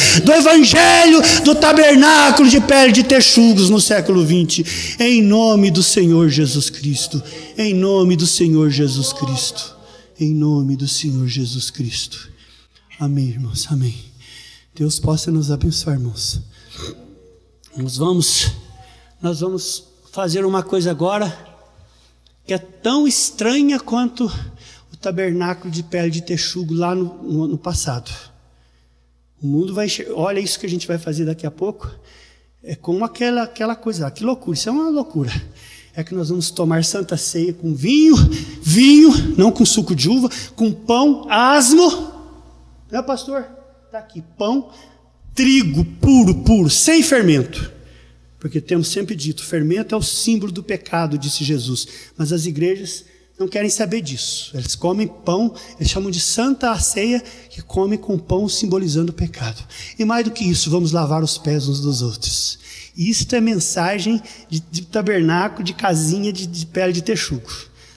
do tabernáculo de pele de texugos no século 20, em nome do Senhor Jesus Cristo, em nome do Senhor Jesus Cristo, em nome do Senhor Jesus Cristo. Amém, irmãos, amém. Deus possa nos abençoar, irmãos. Nós vamos fazer uma coisa agora que é tão estranha quanto o tabernáculo de pele de texugo lá no passado. O mundo vai... Olha isso que a gente vai fazer daqui a pouco. É como aquela coisa lá. Que loucura, isso é uma loucura. É que nós vamos tomar santa ceia com vinho, não com suco de uva, com pão asmo. Não é, pastor? Está aqui, pão, trigo puro, sem fermento. Porque temos sempre dito, fermento é o símbolo do pecado, disse Jesus. Mas as igrejas não querem saber disso. Eles comem pão, eles chamam de santa ceia, que comem com pão simbolizando o pecado. E mais do que isso, vamos lavar os pés uns dos outros. E isto é mensagem de tabernáculo, de casinha de pele de texugo.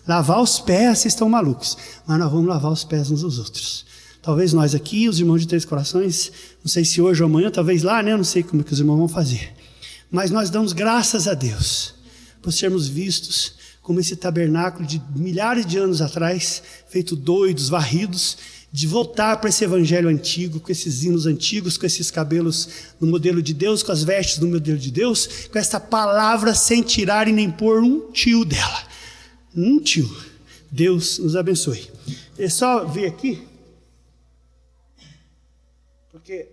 Lavar os pés, vocês estão malucos. Mas nós vamos lavar os pés uns dos outros. Talvez nós aqui, os irmãos de Três Corações, não sei se hoje ou amanhã, talvez lá, né? Não sei como que os irmãos vão fazer. Mas nós damos graças a Deus por sermos vistos como esse tabernáculo de milhares de anos atrás, feito doidos, varridos, de voltar para esse evangelho antigo, com esses hinos antigos, com esses cabelos no modelo de Deus, com as vestes no modelo de Deus, com essa palavra sem tirar e nem pôr um tio dela. Um tio. Deus nos abençoe. É só ver aqui, porque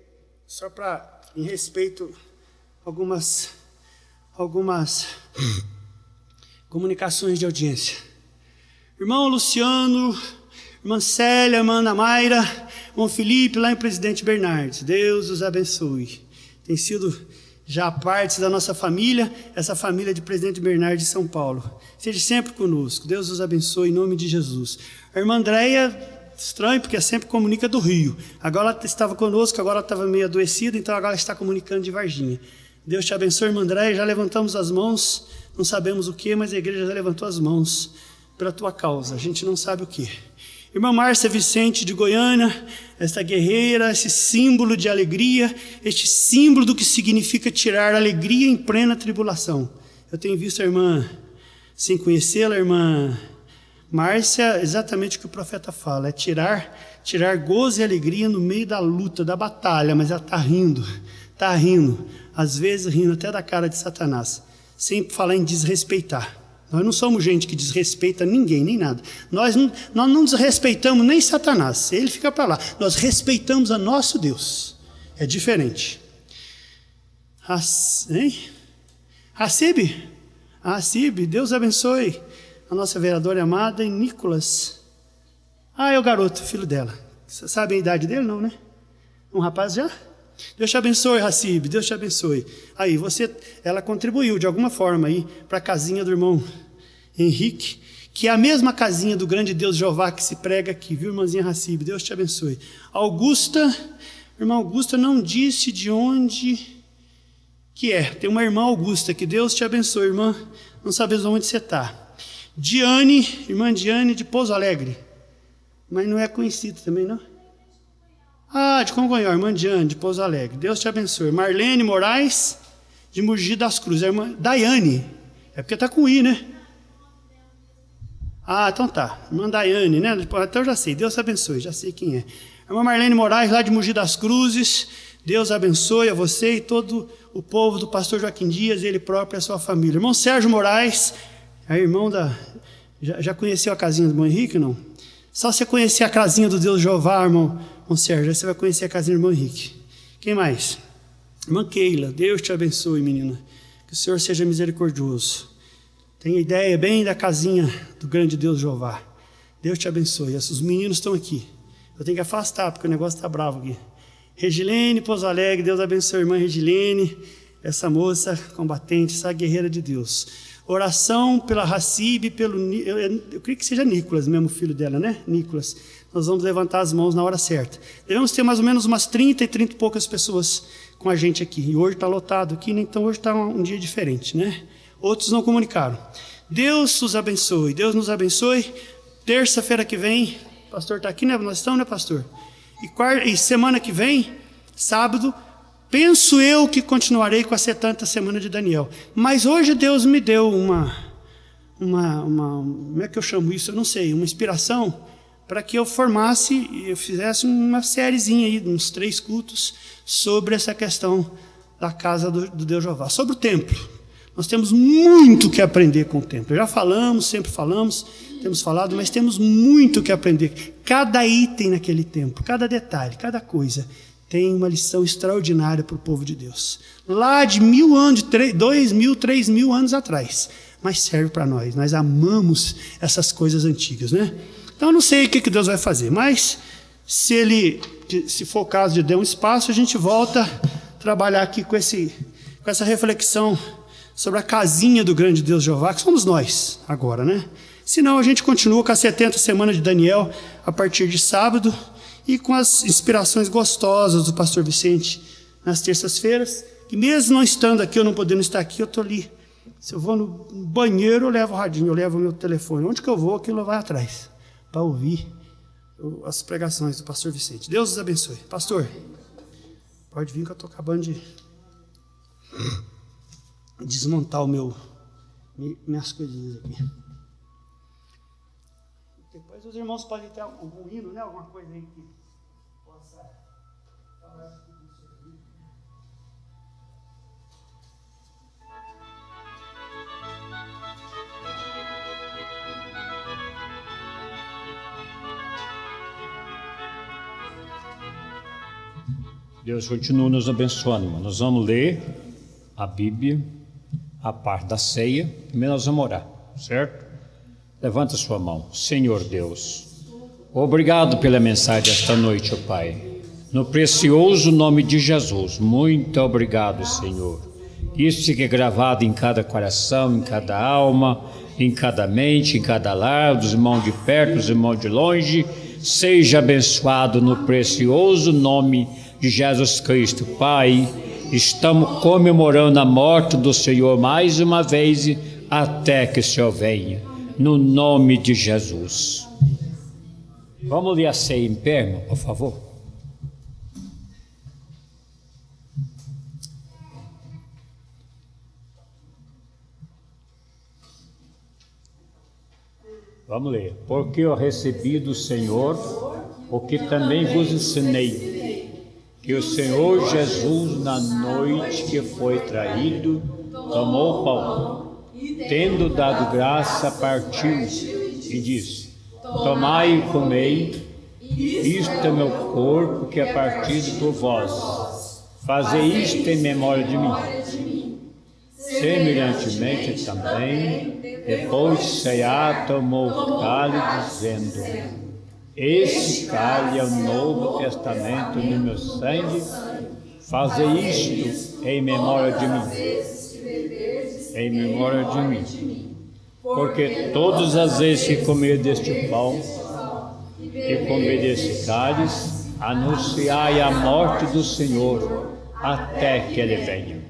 só para, em respeito algumas comunicações de audiência. Irmão Luciano, irmã Célia, irmã Ana Mayra, irmão Felipe, lá em Presidente Bernardes, Deus os abençoe. Tem sido já parte da nossa família, essa família de Presidente Bernardes de São Paulo. Seja sempre conosco, Deus os abençoe em nome de Jesus. A irmã Andréia, estranho, porque sempre comunica do Rio. Agora ela estava conosco, agora ela estava meio adoecida, então agora ela está comunicando de Varginha. Deus te abençoe, irmã Andréia, já levantamos as mãos, não sabemos o que, mas a igreja já levantou as mãos pela tua causa, a gente não sabe o que. Irmã Márcia Vicente de Goiânia, esta guerreira, esse símbolo de alegria, este símbolo do que significa tirar alegria em plena tribulação. Eu tenho visto a irmã, sem conhecê-la, a irmã Márcia, exatamente o que o profeta fala, é tirar gozo e alegria no meio da luta, da batalha, mas ela está rindo, às vezes rindo até da cara de Satanás, sem falar em desrespeitar. Nós não somos gente que desrespeita ninguém, nem nada. Nós não desrespeitamos nem Satanás, ele fica para lá. Nós respeitamos a nosso Deus. É diferente. Hassib, Deus abençoe a nossa vereadora amada, em Nicolas. É o garoto, filho dela. Você sabe a idade dele, não, né? Um rapaz já? Deus te abençoe, Hassib, Deus te abençoe. Aí, ela contribuiu de alguma forma aí para a casinha do irmão Henrique, que é a mesma casinha do grande Deus Jeová que se prega aqui, viu, irmãzinha Hassib? Deus te abençoe. Irmã Augusta não disse de onde que é. Tem uma irmã Augusta, que Deus te abençoe, irmã. Não sabemos onde você está. Irmã Diane de Pouso Alegre, mas não é conhecida também, não? De Congonhal, irmã Diane de Pouso Alegre, Deus te abençoe. Marlene Moraes de Mogi das Cruzes, a irmã Daiane, é porque está com I, né? Então tá, irmã Daiane, né? Então eu já sei, Deus te abençoe, já sei quem é. A irmã Marlene Moraes, lá de Mogi das Cruzes, Deus abençoe a você e todo o povo do pastor Joaquim Dias, ele próprio e a sua família. Irmão Sérgio Moraes, é irmão já conheceu a casinha do irmão Henrique, não? Só você conhecer a casinha do Deus Jeová, irmão Sérgio, aí você vai conhecer a casinha do irmão Henrique. Quem mais? Irmã Keila, Deus te abençoe, menina. Que o Senhor seja misericordioso. Tem ideia bem da casinha do grande Deus Jeová. Deus te abençoe. Os meninos estão aqui. Eu tenho que afastar, porque o negócio está bravo aqui. Regilene Pouso Alegre, Deus abençoe a irmã Regilene, essa moça combatente, essa guerreira de Deus. Oração pela Hassib, eu creio que seja Nicolas, mesmo filho dela, né? Nicolas. Nós vamos levantar as mãos na hora certa. Devemos ter mais ou menos umas 30 e poucas pessoas com a gente aqui. E hoje está lotado aqui, né? Então hoje está um dia diferente, né? Outros não comunicaram. Deus os abençoe, Deus nos abençoe. Terça-feira que vem, o pastor está aqui, né? Nós estamos, né, pastor? E semana que vem, sábado, penso eu que continuarei com a 70 semana de Daniel. Mas hoje Deus me deu como é que eu chamo isso? Eu não sei, uma inspiração para que eu formasse e eu fizesse uma sériezinha aí, uns 3 cultos, sobre essa questão da casa do Deus Jeová, sobre o templo. Nós temos muito que aprender com o templo. Já falamos, sempre falamos, temos falado, mas temos muito que aprender. Cada item naquele templo, cada detalhe, cada coisa, tem uma lição extraordinária para o povo de Deus. Lá de 1000 anos, 2000, 3000 anos atrás. Mas serve para nós. Nós amamos essas coisas antigas, né? Então eu não sei o que Deus vai fazer, mas se for o caso de dar um espaço, a gente volta a trabalhar aqui com essa reflexão sobre a casinha do grande Deus Jeová, que somos nós agora, né? Senão a gente continua com a 70 semana de Daniel a partir de sábado e com as inspirações gostosas do pastor Vicente nas terças-feiras, que mesmo não estando aqui, eu não podendo estar aqui, eu estou ali. Se eu vou no banheiro, eu levo o radinho, eu levo o meu telefone. Onde que eu vou, aquilo vai atrás, para ouvir as pregações do pastor Vicente. Deus os abençoe. Pastor, pode vir que eu estou acabando de desmontar minhas coisinhas aqui. Depois os irmãos podem ter algum hino, né? Alguma coisa aí que possa falar sobre isso. Deus continua nos abençoando. Nós vamos ler a Bíblia, a parte da ceia. Primeiro nós vamos orar, certo? Levanta sua mão. Senhor Deus, obrigado pela mensagem desta noite, ó Pai. No precioso nome de Jesus, muito obrigado, Senhor. Isso fique gravado em cada coração, em cada alma, em cada mente, em cada lar, dos irmãos de perto, dos irmãos de longe. Seja abençoado no precioso nome de Jesus Cristo. Pai, estamos comemorando a morte do Senhor mais uma vez até que o Senhor venha. No nome de Jesus. Vamos ler a ceia em pé, irmão, por favor. Vamos ler. Porque eu recebi do Senhor o que também vos ensinei, que o Senhor Jesus, na noite que foi traído, tomou o pão, tendo dado graça, partiu e disse: tomai e comei, isto é meu corpo que é partido por vós, fazei isto em memória de mim. Semelhantemente também, depois de cear, tomou o cálice, dizendo: este cálice é o Novo Testamento no meu sangue, fazei isto em memória de mim. Em memória de mim. Porque todas as vezes que comer deste pão e comer deste cálice, anunciai a morte do Senhor até que Ele venha.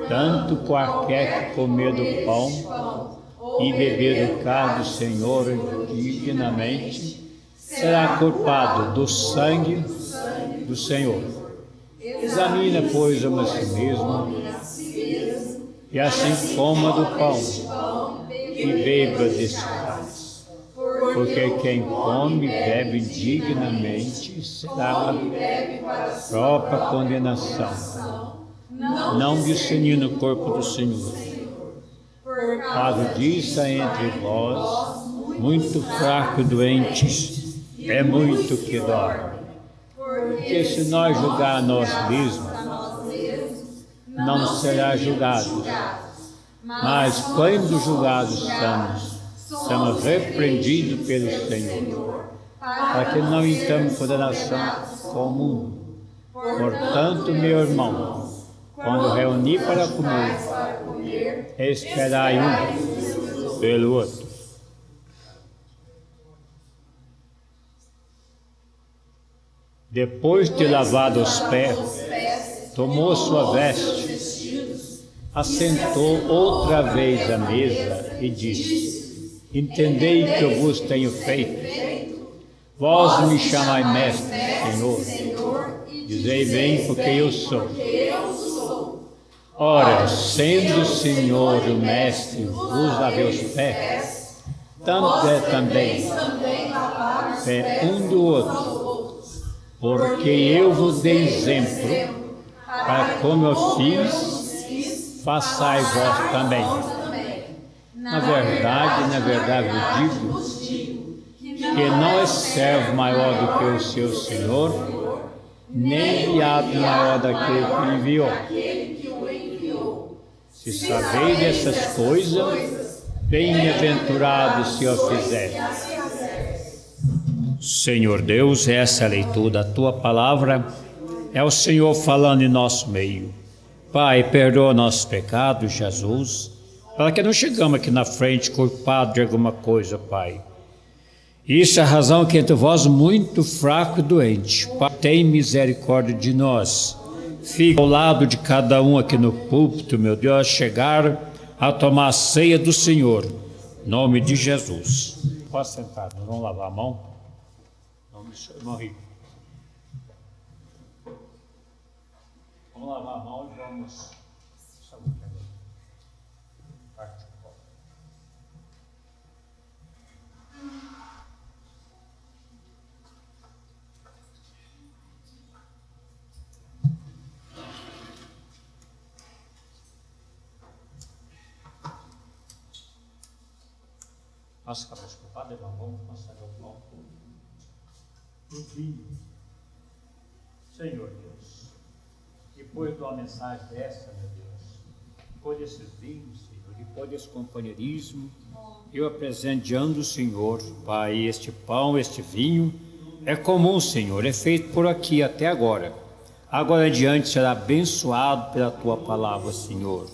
Tanto qualquer que comer do pão e beber do cálice do Senhor dignamente, será culpado do sangue do Senhor. Examina, pois, a si mesmo, e assim coma do pão e beba desse cálice. Porque quem come e bebe dignamente será própria condenação, não discernindo o corpo do Senhor. Caso disso entre vós, muito fraco e doentes, é muito que dorme. Porque se nós julgar a nós mesmos, não será julgado. Mas quando julgados somos repreendidos pelo Senhor, para que não entremos em condenação comum. Portanto, meu irmão, quando reunir para comer, esperai um pelo outro. Depois de lavado os pés, tomou sua veste, assentou outra vez à mesa e disse: entendei que eu vos tenho feito. Vós me chamai mestre, Senhor. Dizei bem, porque eu sou. Ora, sendo o Senhor o mestre, vos lavei os pés, também fé um do outro, porque eu vos dei exemplo, para como eu fiz, façais vós também. Na verdade vos digo, que não é servo maior do que o seu Senhor, nem enviado maior daquele que o enviou. Se sabeis dessas coisas, bem-aventurado se o fizer. Senhor Deus, essa é a leitura da Tua Palavra, é o Senhor falando em nosso meio. Pai, perdoa nossos pecados, Jesus, para que não chegamos aqui na frente culpados de alguma coisa, Pai. Isso é a razão que entre vós muito fraco e doente. Pai, tem misericórdia de nós. Fica ao lado de cada um aqui no púlpito, meu Deus, chegar a tomar a ceia do Senhor. Em nome de Jesus. Pode sentar, nós vamos lavar a mão. Em nome do Senhor, irmão Rico. Vamos lavar a mão e vamos... Nossa cabeça culpada, irmão, vamos passar o pão. O vinho. Senhor Deus, depois de uma mensagem dessa, meu Deus, depois desses vinhos, Senhor, depois desse companheirismo, eu apresento diante do Senhor, Pai, este pão, este vinho, é comum, Senhor, é feito por aqui até agora. Agora em diante será abençoado pela Tua palavra, Senhor.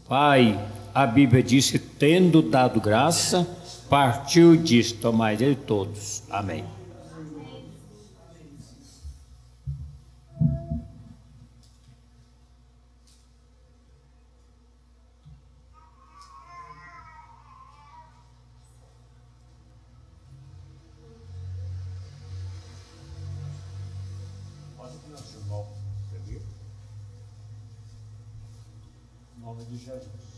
Pai, a Bíblia disse, tendo dado graça, partiu e disse, tomai dele todos. Amém. Pode que nosso irmão servir. Em nome de Jesus.